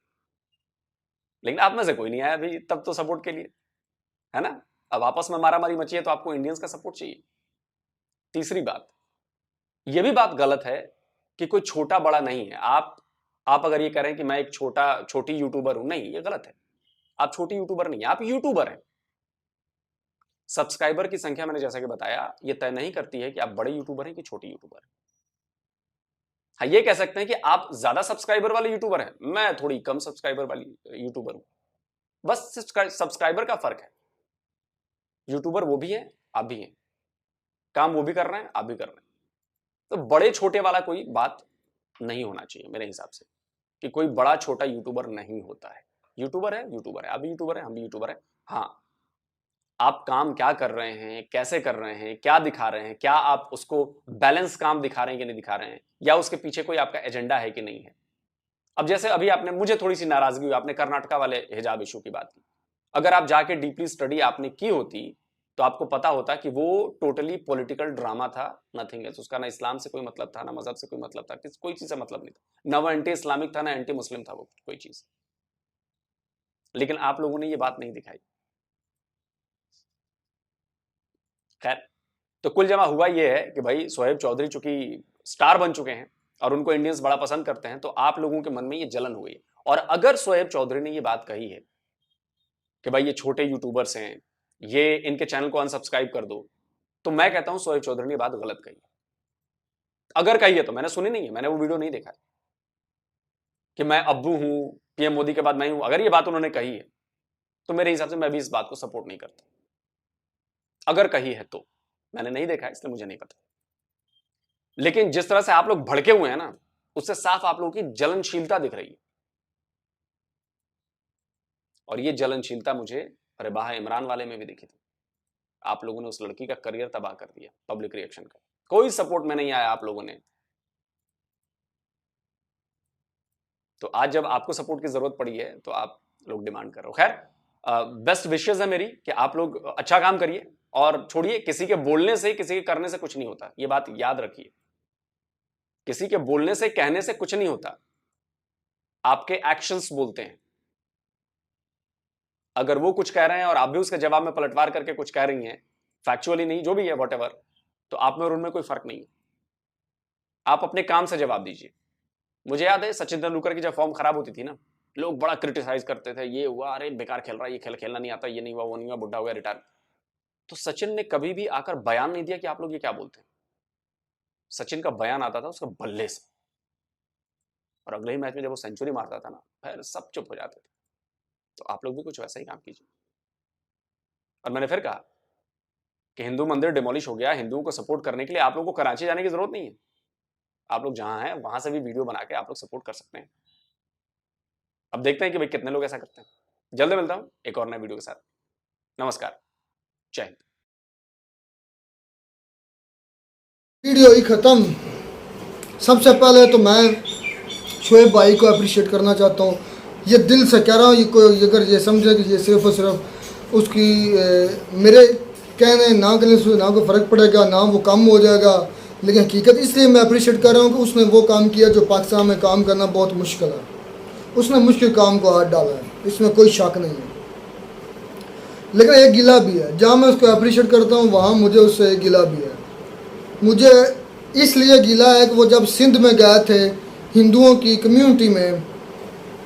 C: लेकिन आप में से कोई नहीं आया अभी तब तो सपोर्ट के लिए, है ना। अब आपस में मारामारी मची है तो आपको इंडियंस का सपोर्ट चाहिए। तीसरी बात, यह भी बात गलत है कि कोई छोटा बड़ा नहीं है। आप अगर ये कह रहे हैं कि मैं एक छोटी यूट्यूबर हूं, नहीं, ये गलत है। आप छोटी यूट्यूबर नहीं है, आप यूट्यूबर हैं। सब्सक्राइबर की संख्या मैंने जैसा कि बताया ये तय नहीं करती है कि आप बड़े यूट्यूबर हैं कि छोटे यूट्यूबर हैं। हाँ, ये कह सकते हैं कि आप ज्यादा सब्सक्राइबर वाले यूट्यूबर हैं, मैं थोड़ी कम सब्सक्राइबर वाली यूट्यूबर हूं, बस सब्सक्राइबर का फर्क है। यूट्यूबर वो भी है, आप भी हैं, काम वो भी कर रहे हैं, आप भी कर रहे हैं। तो बड़े छोटे वाला कोई बात नहीं होना चाहिए मेरे हिसाब से, कि कोई बड़ा छोटा यूट्यूबर नहीं होता है। यूट्यूबर है, यूट्यूबर है, आप भी यूट्यूबर है, हम भी यूट्यूबर है। हाँ, आप काम क्या कर रहे हैं, कैसे कर रहे हैं, क्या दिखा रहे हैं, क्या आप उसको बैलेंस काम दिखा रहे हैं कि नहीं दिखा रहे हैं, या उसके पीछे कोई आपका एजेंडा है कि नहीं है। अब जैसे अभी आपने, मुझे थोड़ी सी नाराजगी हुई, आपने कर्नाटका वाले हिजाब इशू की बात की। अगर आप जाके डीपली स्टडी आपने की होती तो आपको पता होता कि वो टोटली पॉलिटिकल ड्रामा था, नथिंग एल्स। उसका ना इस्लाम से कोई मतलब था, ना मजहब से कोई मतलब था, कोई चीज से मतलब नहीं था, ना वो एंटी इस्लामिक था, ना एंटी मुस्लिम था वो कोई चीज। लेकिन आप लोगों ने ये बात नहीं दिखाई। खैर, तो कुल जमा हुआ ये है कि भाई शोएब चौधरी चूंकि स्टार बन चुके हैं और उनको इंडियंस बड़ा पसंद करते हैं, तो आप लोगों के मन में ये जलन हुई है। और अगर शोएब चौधरी ने ये बात कही है कि भाई ये छोटे यूट्यूबर्स हैं, ये इनके चैनल को अनसब्सक्राइब कर दो, तो मैं कहता हूं शोएब चौधरी ने बात गलत कही। अगर कही है तो मैंने सुनी नहीं है, मैंने वो वीडियो नहीं देखा कि मैं अब्बू हूं, पीएम मोदी के बाद मैं हूं। अगर ये बात उन्होंने कही है तो मेरे हिसाब से मैं भी इस बात को सपोर्ट नहीं करता। अगर कही है तो मैंने नहीं देखा, इसलिए मुझे नहीं पता। लेकिन जिस तरह से आप लोग भड़के हुए हैं ना, उससे साफ आप लोगों की जलनशीलता दिख रही है। और ये जलनशीलता मुझे रिबाह इमरान वाले में भी दिखी थी। आप लोगों ने उस लड़की का करियर तबाह कर दिया पब्लिक रिएक्शन का। कोई सपोर्ट में नहीं आया आप लोगों ने। तो आज जब आपको सपोर्ट की जरूरत पड़ी है तो आप लोग डिमांड कर रहे हो। खैर, बेस्ट विशेस है मेरी कि आप लोग अच्छा काम करिए और छोड़िए, किसी के बोलने से, किसी के करने से कुछ नहीं होता। ये बात याद रखिए, किसी के बोलने से, कहने से कुछ नहीं होता। आपके एक्शंस बोलते हैं। अगर वो कुछ कह रहे हैं और आप भी उसके जवाब में पलटवार करके कुछ कह रही हैं, फैक्चुअली नहीं, जो भी है व्हाटएवर, तो आप में और उनमें कोई फर्क नहीं है। आप अपने काम से जवाब दीजिए। मुझे याद है सचिन तेंदुलकर की जब फॉर्म खराब होती थी ना, लोग बड़ा क्रिटिसाइज करते थे, ये हुआ, अरे बेकार खेल रहा है, ये खेलना नहीं आता, ये नहीं हुआ, वो नहीं हुआ, बुढ़ा हो गया, रिटायर। तो सचिन ने कभी भी आकर बयान नहीं दिया कि आप लोग ये क्या बोलते हैं। सचिन का बयान आता था उसके बल्ले से, और अगले ही मैच में जब वो सेंचुरी मारता था ना, फिर सब चुप हो जाते थे। तो आप लोग भी कुछ वैसा ही काम कीजिए। और मैंने फिर कहा कि हिंदू मंदिर डिमोलिश हो गया, हिंदुओं को सपोर्ट करने के लिए आप लोगों को कराची जाने की जरूरत नहीं है। आप लोग जहां हैं वहां से भी वीडियो बना के आप लोग सपोर्ट कर सकते हैं। अब देखते हैं कि भाई कितने लोग ऐसा करते हैं। जल्दी मिलता हूं एक और नए वीडियो के साथ। नमस्कार, जय हिंद।
A: वीडियो ही ख़त्म। सबसे पहले तो मैं शोएब भाई को अप्रिशिएट करना चाहता हूँ। ये दिल से कह रहा हूँ, ये कोई अगर ये समझे कि ये सिर्फ और सिर्फ उसकी मेरे कहने ना करने से ना कोई फ़र्क पड़ेगा, ना वो कम हो जाएगा, लेकिन हकीकत इसलिए मैं अप्रिशिएट कर रहा हूँ कि उसने वो काम किया जो पाकिस्तान में काम करना बहुत मुश्किल है। उसने मुश्किल काम को हाथ डाला है, इसमें कोई शक नहीं है। लेकिन एक गिला भी है, जहाँ मैं उसको अप्रिशिएट करता हूँ वहाँ मुझे उससे एक गिला भी है। मुझे इसलिए गिला है कि वो जब सिंध में गए थे हिंदुओं की कम्युनिटी में,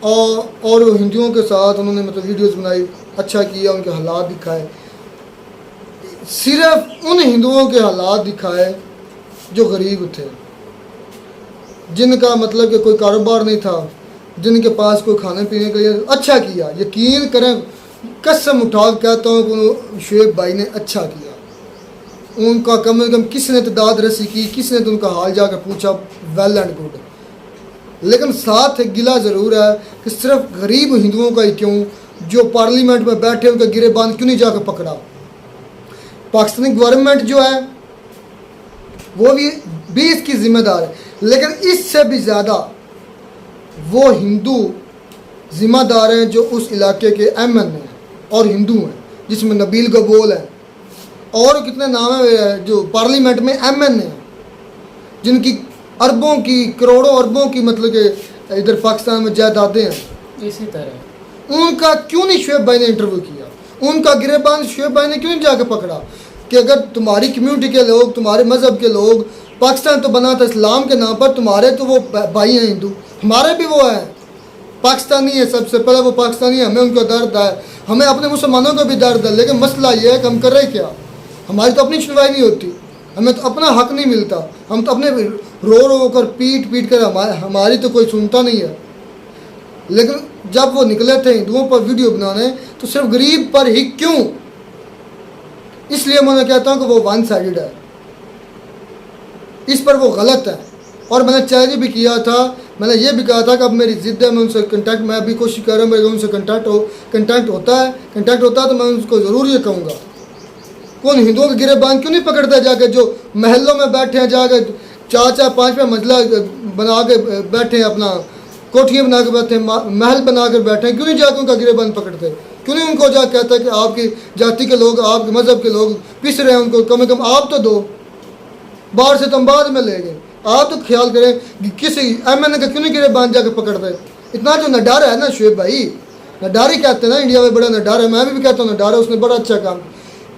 A: और हिंदुओं के साथ उन्होंने मतलब वीडियोस बनाई, अच्छा किया, उनके हालात दिखाए। सिर्फ उन हिंदुओं के हालात दिखाए जो गरीब थे, जिनका मतलब कि कोई कारोबार नहीं था, जिनके पास कोई खाने पीने के लिए। अच्छा किया, यकीन करें, कसम उठा कहता हूँ कि शोएब भाई ने अच्छा किया। उनका कम से कम किसने तो दाद रसी की, किसने तो उनका हाल जाकर पूछा, वेल एंड गुड। लेकिन साथ एक गिला ज़रूर है कि सिर्फ गरीब हिंदुओं का ही क्यों, जो पार्लियामेंट में बैठे उनका गिरेबान क्यों नहीं जाकर पकड़ा। पाकिस्तानी गवर्नमेंट जो है वो भी इसकी जिम्मेदार है, लेकिन इससे भी ज़्यादा वो हिंदू जिम्मेदार हैं जो उस इलाके के एमएन हैं और हिंदू हैं, जिसमें नबील गबोल है और कितने नाम है जो पार्लियामेंट में एमएन हैं, जिनकी अरबों की, करोड़ों अरबों की मतलब कि इधर पाकिस्तान में जायदादें हैं।
B: इसी तरह
A: उनका क्यों नहीं शोएब भाई ने इंटरव्यू किया? उनका गिरेबान शुएब भाई ने क्यों नहीं जाकर पकड़ा कि अगर तुम्हारी कम्युनिटी के लोग, तुम्हारे मज़हब के लोग, पाकिस्तान तो बना था इस्लाम के नाम पर, तुम्हारे तो वो भाई हैं हिंदू, हमारे भी वो हैं पाकिस्तानी है, सबसे पहले वो पाकिस्तानी है, हमें उनको दर्द है, हमें अपने मुसलमानों को भी दर्द है, लेकिन मसला ये है कि हम कर रहे क्या, हमारी तो अपनी सुनवाई नहीं होती, हमें तो अपना हक नहीं मिलता, हम तो अपने रो रो कर पीट कर हमारी तो कोई सुनता नहीं है। लेकिन जब वो निकले थे हिंदुओं पर वीडियो बनाने तो सिर्फ गरीब पर ही क्यों, इसलिए मैं कहता हूँ कि वो वन साइडेड है, इस पर वो गलत है। और मैंने चैलेंज भी किया था, मैंने ये भी कहा था कि अब मेरी ज़िद है, मैं उनसे कंटेक्ट, मैं अभी कोशिश कर रहा हूँ, मेरे उनसे कंटेक्ट होता है तो मैं उनको ज़रूर ये कहूँगा, कौन हिंदुओं के गिरेबान क्यों नहीं पकड़ता जाकर, जो महलों में बैठे हैं जाकर 4-4 5 मंजिला बना के बैठे हैं, अपना कोठियाँ बना के बैठे हैं, महल बना कर बैठे हैं, क्यों नहीं जाकर उनका गिरेबान पकड़ते, क्यों नहीं उनको जाकर कहता है कि आपकी जाति के लोग, आपके मज़हब के लोग पिस रहे हैं, उनको कम से कम आप तो दो, बाहर से तो हम बाद में ले गए, आप तो ख्याल करें कि किसी MNA का क्यों नहीं गिरेबान जाकर पकड़ते। इतना जो नडार है ना शुएब भाई, नडार ही कहते हैं ना, इंडिया में बड़ा नडार है, मैं भी कहता हूँ नडार है, उसने बड़ा अच्छा काम,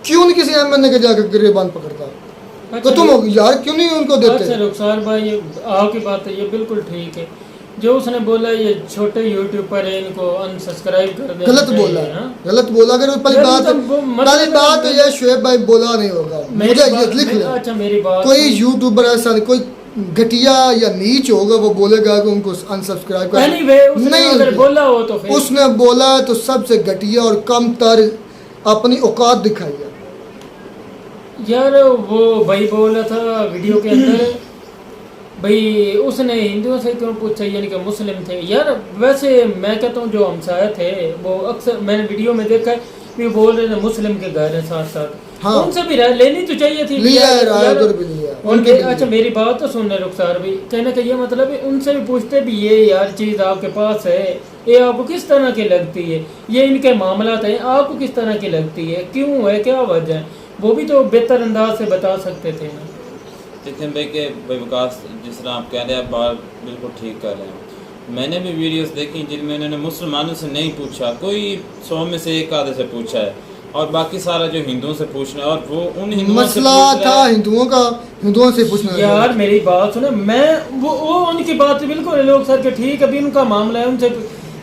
A: क्यों नहीं किसी MNA के जाकर गिरेबान पकड़ता, तो तुम यार क्यों नहीं उनको देते।
B: अच्छा रुखसार भाई, आपकी बात है ये बिल्कुल ठीक है, जो उसने बोला ये छोटे यूट्यूबर है इनको अनसब्सक्राइब कर देना
A: गलत बोला, गलत बोला। अगर पहली बात तो ये शुएब भाई बोला नहीं होगा, मुझे ये लिख ले।
B: अच्छा मेरी बात,
A: कोई यूट्यूबर ऐसा नहीं, कोई घटिया या नीच होगा वो बोलेगा कि उनको अनसब्सक्राइब कर,
B: नहीं अगर बोला हो तो फिर
A: उसने बोला तो सबसे घटिया और कम तर अपनी औकात दिखाई है
B: यार। वो भाई बोल रहा था वीडियो के अंदर, भाई उसने हिंदुओं से क्यों पूछा, यानी कि मुस्लिम थे यार। वैसे मैं कहता हूँ जो हमसाया थे वो अक्सर मैंने वीडियो में देखा है भी बोल रहे थे मुस्लिम के घर है साथ साथ,
A: हाँ।
B: उनसे भी राय लेनी तो चाहिए थी,
A: लिया है राय उधर भी लिया
B: उनके। अच्छा मेरी बात तो सुन रहे रुखसार भी, कहने का ये मतलब है उनसे भी पूछते भी ये यार चीज़ आपके पास है, ये आपको किस तरह की लगती है, ये इनके मामलात हैं, आपको किस तरह की लगती है, क्यों है, क्या वजह है, वो भी तो बेहतर अंदाज से बता सकते थे ना।
H: जितिन भाई के भाई विकास, जिस तरह आप कह रहे हैं, आप बात बिल्कुल ठीक कर रहे हैं। मैंने भी वीडियोस देखी जिनमें उन्होंने मुसलमानों से नहीं पूछा, कोई 100 में से 1 आधे से पूछा है, और बाकी सारा जो हिंदुओं से पूछना है, और वो उन हिंदुओं से
A: मसला था हिंदुओं से पूछना।
B: यार मेरी बात सुने, मैं वो उनकी बात बिल्कुल लोग सर के ठीक है, अभी उनका मामला है उनसे,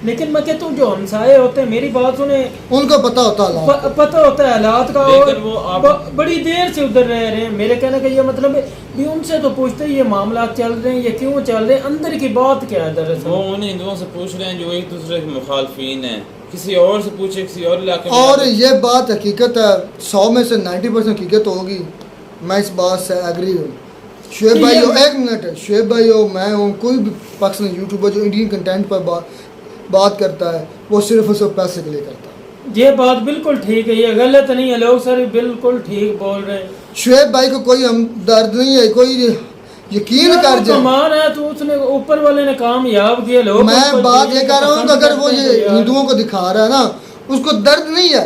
B: लेकिन मैं कहता हूँ जो हमसाए होते हैं, मेरी बात सुने,
A: उनको पता होता है
B: पता होता है हालात का,
H: लेकिन वो आप
B: बड़ी देर से उधर रह रहे हैं। मेरे कहने का ये मतलब है भी उनसे तो पूछते ये मामला चल रहे हैं, ये क्यों चल रहे हैं, अंदर की बात क्या है दरअसल।
H: वो उन हिंदुओं से पूछ रहे हैं जो एक दूसरे के मुखालफिन हैं, किसी और से पूछे, किसी और इलाके में।
A: और ये बात हकीकत है, 100 में से 90% हकीकत होगी, मैं इस बात से एग्री हूँ। शुएब भाई हो, 1 मिनट है, शुएब भाई हो, मैं हूँ, कोई भी पाकिस्तानी यूट्यूबर जो इंडियन कंटेंट पर बात करता है वो सिर्फ उसे पैसे के लिए करता है।
B: ये बात बिल्कुल ठीक है, ये गलत नहीं है, लोग सर बिल्कुल ठीक बोल रहे हैं।
A: शुएब भाई को कोई हम दर्द नहीं है, कोई यकीन कर जाए,
B: कमान है तो उसने ऊपर वाले ने कामयाब किया लोग।
A: मैं बात ये कर रहा हूँ कि अगर वो ये हिंदुओं को दिखा रहा है ना, उसको दर्द नहीं है,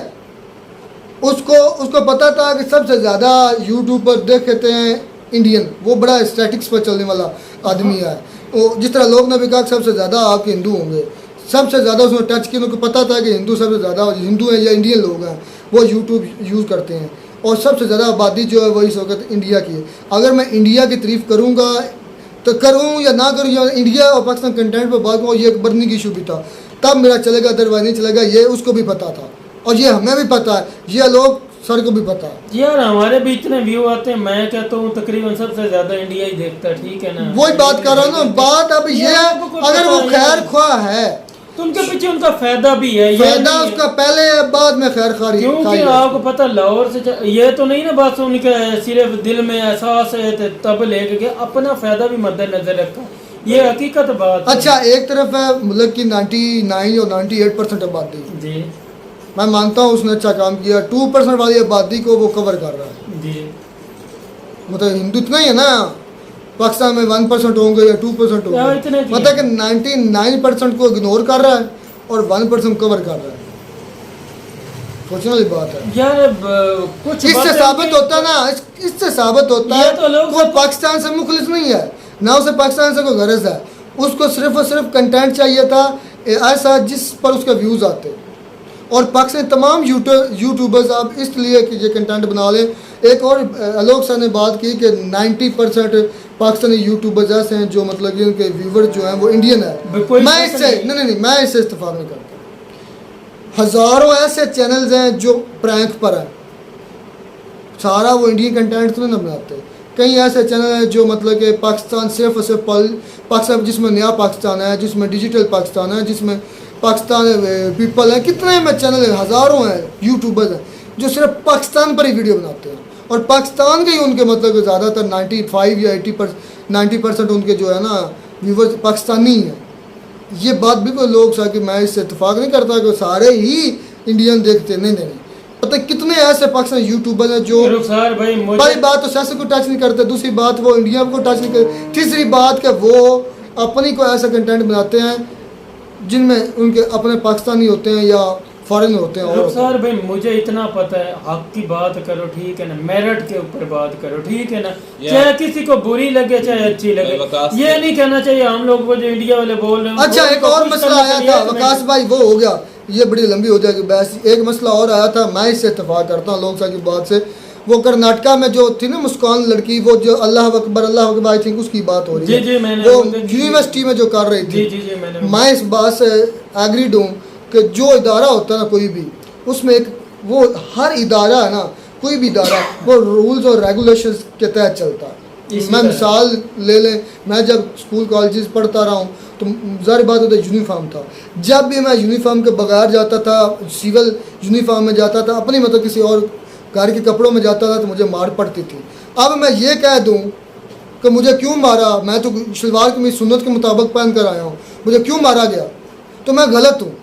A: उसको पता था कि सबसे ज़्यादा यूट्यूब पर देखते हैं इंडियन, वो बड़ा स्टैटिक्स पर चलने वाला आदमी है, वो जिस तरह लोग ने भी कहा सबसे ज़्यादा आपके हिंदू होंगे, सबसे ज़्यादा उसने टच किया, उनको पता था कि हिंदू सबसे ज़्यादा हिंदू हैं या इंडियन लोग हैं, वो यूट्यूब यूज़ करते हैं, और सबसे ज़्यादा आबादी जो है वो इस वक्त इंडिया की है। अगर मैं इंडिया की तारीफ़ करूँगा तो करूँ या ना करूँ, या इंडिया और पाकिस्तान कंटेंट पर बात करूँ, ये एक बर्निंग इशू भी था, तब मेरा चलेगा, अदरवाइज नहीं चलेगा। ये उसको भी पता था और ये हमें भी पता है, ये लोग सर को भी पता है।
B: यार हमारे भी इतने व्यू आते हैं, मैं कहता हूँ तकरीबन सबसे ज़्यादा इंडिया ही देखता है, ठीक है ना,
A: वही बात कर रहा हूँ ना। बात अब ये अगर वो खैर ख्वाह है
B: तो उनके पीछे उनका फायदा भी है,
A: फायदा उसका पहले है, बाद में खैर खारी,
B: क्योंकि आपको पता लाहौर से ये तो नहीं ना बात, उनके सिर्फ दिल में एहसास है तब लेके गया, अपना फायदा भी मद्देनजर रखा, ये हकीकत बात।
A: अच्छा एक तरफ है मुल्क की 99 और 98% आबादी
B: जी,
A: मैं मानता हूँ उसने अच्छा काम किया, 2% वाली आबादी को वो कवर कर रहा है
B: जी,
A: मतलब हिंदू इतना ही है ना, पाकिस्तान में 1% होंगे या 2% होंगे, मतलब कि 99% को इग्नोर कर रहा है और 1% कवर कर रहा है। सोचने वाली बात है
B: यार कुछ
A: इससे साबित होता है ना, इससे साबित होता है
B: तो लोग
A: वो पाकिस्तान से मुखलिस नहीं है, ना उसे पाकिस्तान से कोई गरज है, उसको सिर्फ और सिर्फ कंटेंट चाहिए था ऐसा जिस पर उसके व्यूज़ आते, और पाकिस्तानी तमाम यूट्यूबर्स आप इसलिए कि ये कंटेंट बना लें। एक और आलोक सर ने बात की कि 90% पाकिस्तानी यूट्यूबर्स ऐसे हैं जो मतलब कि उनके व्यूवर जो हैं वो इंडियन है।
B: कोई
A: मैं इससे नहीं मैं इससे इस्तेफाक नहीं करता। हज़ारों ऐसे चैनल्स हैं जो प्रैंक पर हैं, सारा वो इंडियन कंटेंट तो नहीं बनाते। कई ऐसे चैनल हैं जो मतलब कि पाकिस्तान सिर्फ और सिर्फ पाकिस्तान, जिसमें नया पाकिस्तान है, जिसमें डिजिटल पाकिस्तान है, जिसमें पाकिस्तान पीपल है, कितने में चैनल हैं, हज़ारों हैं यूट्यूबर्स हैं जो सिर्फ पाकिस्तान पर ही वीडियो बनाते हैं और पाकिस्तान के ही उनके मतलब ज़्यादातर 95 या 90% उनके जो है ना व्यूवर्स पाकिस्तानी हैं। ये बात बिल्कुल लोग सा कि मैं इससे इत्तेफाक नहीं करता कि सारे ही इंडियन देखते, नहीं। पता है कितने ऐसे पाकिस्तानी यूट्यूबर हैं जो पहली बात तो सियासत को टच नहीं करते, दूसरी बात वो इंडिया को टच नहीं करते, तीसरी बात कि वो अपनी कोई ऐसा कंटेंट बनाते हैं जिनमें उनके अपने पाकिस्तानी होते हैं या फॉरेन होते हैं। और
B: सर भाई मुझे इतना पता है, हक की बात करो ठीक है ना, मेरिट के ऊपर बात करो ठीक है ना, चाहे किसी को बुरी लगे चाहे अच्छी लगे, ये नहीं कहना चाहिए हम लोग को जो इंडिया वाले बोल रहे हैं।
A: अच्छा एक और मसला आया था वकास भाई, वो हो गया, ये बड़ी लंबी हो जाएगी बहस। एक मसला और आया था, मैं इससे इत्तेफाक करता हूँ लोग साहब की बात से, वो कर्नाटका में जो थी ना मुस्कान लड़की, वो जो अल्लाह अकबर आई थिंक उसकी बात हो रही है, वो यूनिवर्सिटी में जो कर रही थी। मैं इस बात से एग्रीड हूँ कि जो इदारा होता है ना कोई भी, उसमें एक वो हर इदारा है ना, कोई भी इदारा वो रूल्स और रेगुलेशंस के तहत चलता है। मैं मिसाल ले लें, मैं जब स्कूल कॉलेजेस पढ़ता रहा हूँ तो ज़ाहिर बात होता यूनिफॉर्म था, जब भी मैं यूनिफॉर्म के बगैर जाता था, सिविल यूनिफॉर्म में जाता था, अपनी मतलब किसी और घर के कपड़ों में जाता था तो मुझे मार पड़ती थी। अब मैं ये कह दूँ कि मुझे क्यों मारा, मैं तो शलवार की सुन्नत के मुताबिक पहन कर आया हूँ, मुझे क्यों मारा गया, तो मैं गलत हूँ।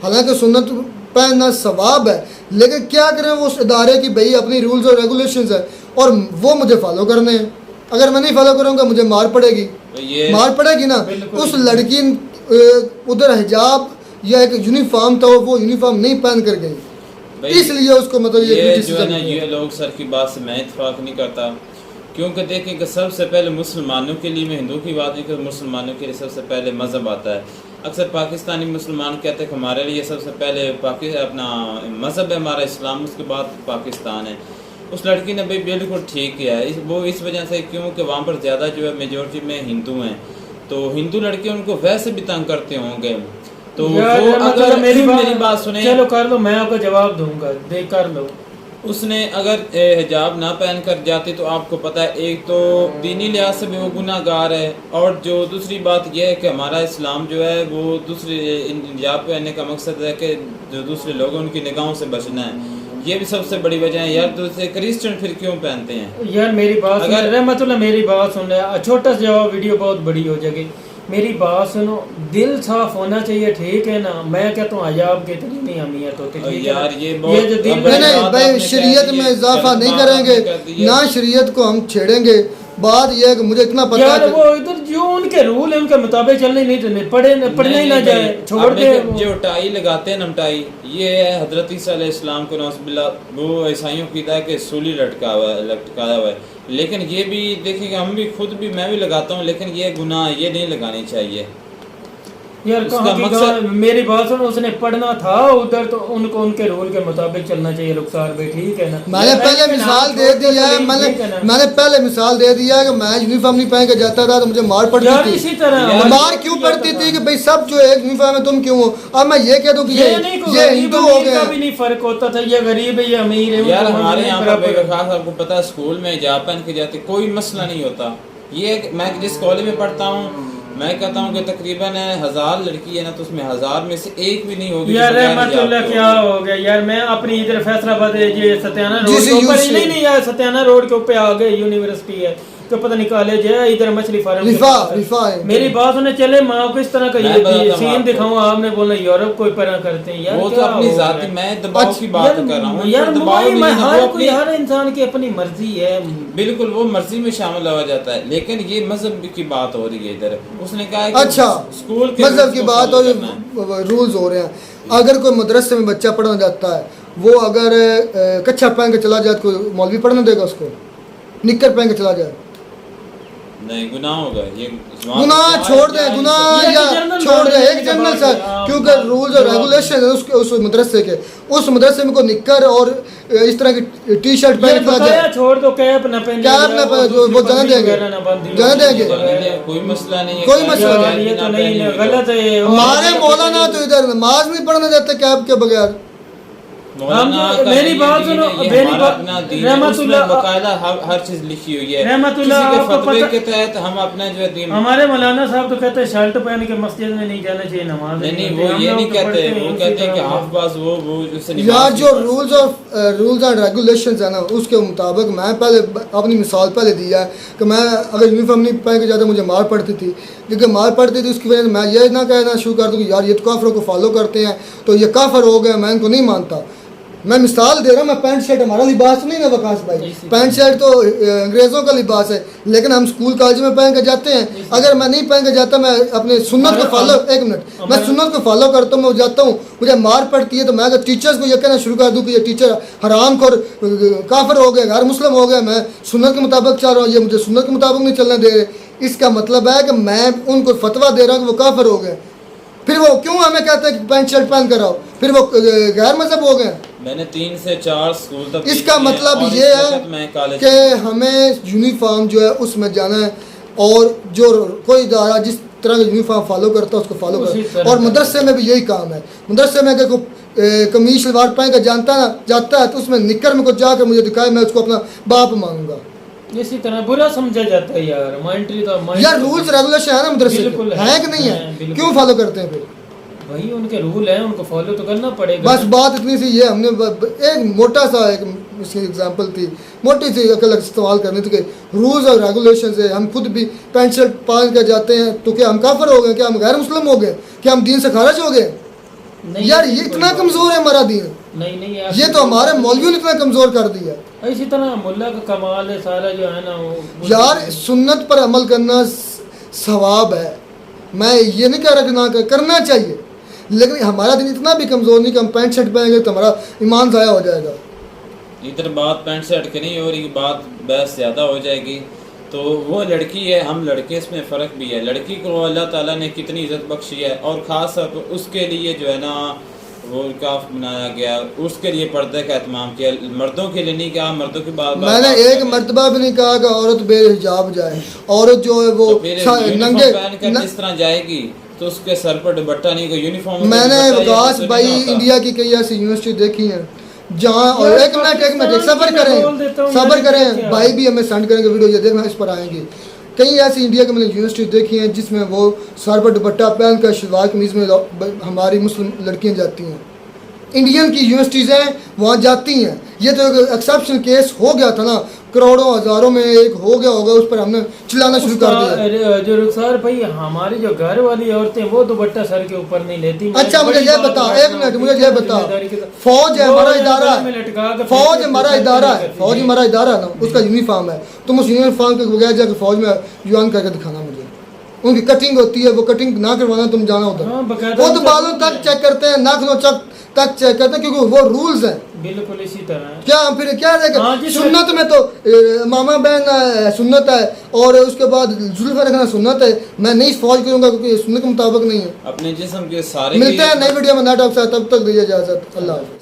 A: हालांकि सुन्नत पहनना सवाब है, लेकिन क्या करें वो उस इदारे की भाई अपनी रूल्स और रेगुलेशंस है और वो मुझे फॉलो करने हैं। अगर मैं नहीं फॉलो करूँगा मुझे मार पड़ेगी, मार पड़ेगी ना। उस लड़की उधर हिजाब या एक यूनिफॉर्म था, वो यूनिफॉर्म नहीं पहन कर गई, इसलिए उसको मतलब
H: ये जो है ना, ये लोग सर की बात से मैं इत्तेफाक नहीं करता, क्योंकि देखें कि सबसे पहले मुसलमानों के लिए, मैं हिंदू की बात नहीं कर, मुसलमानों के लिए सबसे पहले मज़हब आता है। अक्सर पाकिस्तानी मुसलमान कहते हैं कि हमारे लिए सबसे पहले अपना मज़हब है हमारा इस्लाम, उसके बाद पाकिस्तान है। उस लड़की ने भाई बिल्कुल ठीक किया है, वो इस वजह से क्यों कि वहाँ पर ज़्यादा जो है मेजोरिटी में हिंदू हैं, तो हिंदू लड़के उनको वैसे भी तंग करते होंगे। तो वो अगर मेरी बात सुने,
B: चलो कर लो, मैं आपको जवाब दूंगा, देख कर लो।
H: उसने अगर हिजाब ना पहन कर जाती तो आपको पता है एक तो दीनी लिहाज से भी वो गुनाहगार है, और जो दूसरी बात यह है कि हमारा इस्लाम जो है वो दूसरे हिजाब पहनने का मकसद है कि जो दूसरे लोग हैं उनकी निगाहों से बचना है, ये भी सबसे बड़ी वजह है। यार दूसरे क्रिश्चियन फिर क्यों पहनते हैं?
B: यार मेरी बात अगर रहमतुल्लाह मेरी बात सुन ले, छोटा सा जवाब, वीडियो बहुत बड़ी हो जाएगी, मेरी बात सुनो, दिल साफ होना चाहिए ठीक है ना। मैं कहता हूँ हिजाब की इतनी नहीं अहमियत होती
H: यार, ये
B: जो दिल
A: नहीं भाई शरीयत में इजाफा नहीं करेंगे ना, शरीयत को हम छेड़ेंगे। बात यह है कि मुझे इतना पता
B: है वो इधर जो उनके रूल है उनके मुताबिक चलने नहीं पढ़ने ही ना जाए, छोड़ दे।
H: जो टाई लगाते हैं नमटाई, ये है हजरत ईसा अलैहिस्सलाम को नौज़ुबिल्लाह, वो ईसाइयों की है कि सूली लटकाया हुआ है, लेकिन ये भी देखेंगे हम भी खुद भी, मैं भी लगाता हूँ, लेकिन ये गुनाह ये नहीं लगानी चाहिए
B: यार। मेरी बात सुनो, उसने पढ़ना था उधर तो उनको उनके रूल के मुताबिक चलना चाहिए रुखसार भाई, ठीक है ना।
A: मैंने पहले मिसाल दे दिया है, मैंने पहले मिसाल दे दिया है कि मैं यूनिफॉर्म नहीं पहन के जाता था तो मुझे मार पड़ती थी।
B: इसी तरह
A: मार क्यों पड़ती थी कि भाई सब जो एक यूनिफॉर्म है तुम क्यों हो। अब मैं ये कह दूं कि ये हिंदू हो गए,
B: भी नहीं फर्क होता था, ये गरीब है ये अमीर है।
H: यार हमारे यहाँ पर खास आपको पता है स्कूल में हिजाब पहन के जाते कोई मसला नहीं होता। ये मैं जिस कॉलेज में पढ़ता हूँ, मैं कहता हूँ कि तकरीबन 1000 लड़की है ना, तो उसमें 1000 में से एक भी नहीं होगी।
B: यार रहमतुल्लाह क्या हो गया यार, मैं अपनी इधर फैसलाबाद ये सत्याना रोड के ऊपर ही नहीं यार, सत्याना रोड के ऊपर आ गए, यूनिवर्सिटी है तो पता नहीं कॉलेज है, इधर मछली फार्म मेरी बात सुने चले। मैं आपको इस तरह का ये सीन दिखाऊं, आपने बोला यूरोप कोई तरह करते हैं यार,
H: वो तो अपनी जाती, मैं दबाव की बात कर रहा हूँ यार।
B: हर इंसान की अपनी मर्जी है,
H: बिल्कुल वो मर्जी में शामिल हो जाता है, लेकिन ये मजहब की बात हो रही है इधर। उसने कहा
A: अच्छा
H: स्कूल
A: मजहब की बात और रूल्स हो रहे हैं। अगर कोई मदरसे में बच्चा पढ़ना जाता है, वो अगर कच्छा पहन के चला जाए, कोई मौलवी पढ़ने देगा उसको? निक्कर पहन के चला जाए
H: नहीं, गुनाह होगा ये।
A: गुनाह छोड़ दे, गुनाह या छोड़ दे। एक जनरल सर क्योंकि रूल्स और रेगुलेशन है उसके उस मदरसे के, उस मदरसे में कोई निक्कर और इस तरह की टी शर्ट पहन के
B: बकाया छोड़ दो, कैप ना पहने,
A: कैप ना पहने, जो वो जाने देंगे, जाने देंगे,
H: कोई मसला नहीं है,
A: कोई मसला नहीं।
B: ये तो नहीं गलत है।
A: हमारे मौलाना तो इधर नमाज नहीं पढ़ने देते कैप के बगैर।
B: मेरी बात सुनो, मेरी बात रहमतुल्लाह
H: बकायदा हर चीज लिखी हुई है,
B: रहमतुल्लाह
H: किसी के
B: आपको
H: फतवे
B: पता-
H: के तहत हम अपना जो है दीन,
B: हमारे मौलाना साहब तो कहते हैं शर्ट पहन के मस्जिद में नहीं जाना चाहिए, नमाज
H: नहीं वो ये नहीं कहते, वो कहते हैं कि हाफ पास वो उससे
A: यार जो रूल्स एंड रेगुलेशंस है ना उसके मुताबिक मैं पहले अपनी मिसाल पहले दिया है कि मैं अगर यूनिफॉर्म नहीं पहन के जाता मुझे मार पड़ती थी, क्योंकि मार पड़ती थी उसकी वजह से मैं ये ना कहना शुरू कर दूँ कि यार ये तो काफरों को फॉलो करते हैं तो ये काफर हो गया, मैं इनको नहीं मानता। मैं मिसाल दे रहा हूँ, मैं पैंट शर्ट, हमारा लिबास नहीं है वकास भाई, पैंट शर्ट तो अंग्रेज़ों का लिबास है, लेकिन हम स्कूल कॉलेज में पहन के जाते हैं। अगर मैं नहीं पहन के जाता, मैं अपने सुन्नत को फॉलो, एक मिनट, मैं सुन्नत को फॉलो करता हूँ, मैं जाता हूँ, मुझे मार पड़ती है तो मैं अगर टीचर्स को ये कहना शुरू कर दूँ कि ये टीचर हराम खोर काफिर हो गए, गैर मुस्लिम हो गए, मैं सुन्नत के मुताबिक चल रहा हूँ, ये मुझे सुन्नत के मुताबिक नहीं चलने दे रहे, इसका मतलब है कि मैं उनको फतवा दे रहा हूँ कि वो काफिर हो गए। फिर वो क्यों हमें कहते हैं कि पैंट शर्ट पहन कर आओ, फिर वो गैर मजहब हो गए।
H: मैंने 3 से 4 स्कूल तक,
A: इसका मतलब ये है कि हमें यूनिफॉर्म जो है उसमें जाना है, और जो कोई इदारा जिस तरह का यूनिफॉर्म फॉलो करता है उसको फॉलो करता है। और मदरसे में भी यही काम है, मदरसे में अगर कोई कमीज शलवार पहन कर जाता है तो उसमें निक्कर में कुछ जाकर मुझे दिखाए, मैं उसको अपना बाप मानूंगा।
B: इसी तरह बुरा समझा जाता है यार, माइंड्री तो
A: यार रूल्स रेगुलेशन है ना मदरसे के, है कि नहीं है, क्यों फॉलो करते हैं फिर?
B: भाई उनके रूल है, उनको फॉलो तो करना पड़ेगा।
A: बस बात इतनी सी, ये हमने एक मोटा सा एक इसकी एग्जांपल थी, मोटी सी अकल इस्तेमाल करनी थी कि रूल्स और रेगुलेशन से हम खुद भी पैंट शर्ट पहन कर जाते हैं तो क्या हम काफिर हो गए, क्या हम गैर मुस्लिम हो गए, क्या हम दीन से खारिज हो गए? यार ये इतना कमज़ोर है हमारा दीन,
B: नहीं
A: ये तो हमारे मौलवियों ने इतना कमज़ोर कर दिया।
B: इसी तरह मुल्ला का कमाल है सारा जो है ना वो
A: यार सुन्नत पर अमल करना सवाब है, मैं ये नहीं कह रहा कि ना करना चाहिए, लेकिन हमारा दिन इतना भी कमज़ोर नहीं कि हम पैंट शर्ट पहनेंगे तो हमारा ईमान ज़ाया हो जाएगा।
H: इधर बात पैंट शर्ट की नहीं हो रही, बात बहस ज़्यादा हो जाएगी। तो वो लड़की है, हम लड़के, इसमें फ़र्क भी है। लड़की को अल्लाह ताला ने कितनी इज़्ज़त बख्शी है, और ख़ास तौर पर उसके लिए जो है ना वो काफ बनाया गया, उसके लिए पर्दे का एहतमाम किया, मर्दों के लिए नहीं कहा। मर्दों की बात
A: मैंने एक मर्तबा भी नहीं कहा कि औरत बेहिजाब जाए, औरत जो है वो नंगे
H: पहनकर जिस तरह जाएगी तो उसके सर पर दुपट्टा नहीं, कोई यूनिफॉर्म।
A: मैंने विकास भाई इंडिया की कई ऐसी यूनिवर्सिटी देखी हैं जहाँ, और एक मिनट सब्र करें भाई भी हमें सेंड करेंगे वीडियो, ये देखना इस पर आएंगे। कई ऐसी इंडिया की मैंने यूनिवर्सिटी देखी हैं जिसमें वो सर पर दुपट्टा पहन कर शलवार कमीज में हमारी मुस्लिम लड़कियां जाती हैं। इंडियन की यूनिवर्सिटीज़ हैं वहाँ जाती हैं, ये तो एक एक्सेप्शनल केस हो गया था ना, करोड़ों हज़ारों में एक हो गया होगा, उस पर हमने चिल्लाना शुरू कर दिया।
B: जो रुखसार भाई हमारी जो घर वाली औरतें वो दुपट्टा सर के ऊपर नहीं लेती।
A: अच्छा मुझे ये बता, एक मिनट मुझे ये बता, फौज है हमारा इदारा है, फौज हमारा इदारा है, फौज हमारा इदारा है ना, उसका यूनिफॉर्म है, तुम उस यूनिफॉर्म के बगैर जाकर फौज में ज्वाइन करके दिखाना मुझे। उनकी कटिंग होती है, वो कटिंग ना करवाना तुम जाना उधर, वो तो बालों तक चेक करते हैं, नाखूनों तक चेक करते हैं, क्योंकि वो रूल्स हैं।
B: बिल्कुल इसी तरह
A: क्या फिर क्या देखें, सुन्नत में तो मामा बहन सुन्नत है, और उसके बाद जुल्फ़ रखना सुन्नत है। मैं नहीं फौज करूंगा क्योंकि सुन्नत के मुताबिक नहीं है।
H: अपने जिस्म के सारे
A: मिलते हैं नई वीडियो में, नेट ऑफ तब तक दीजिए इजाजत, अल्लाह।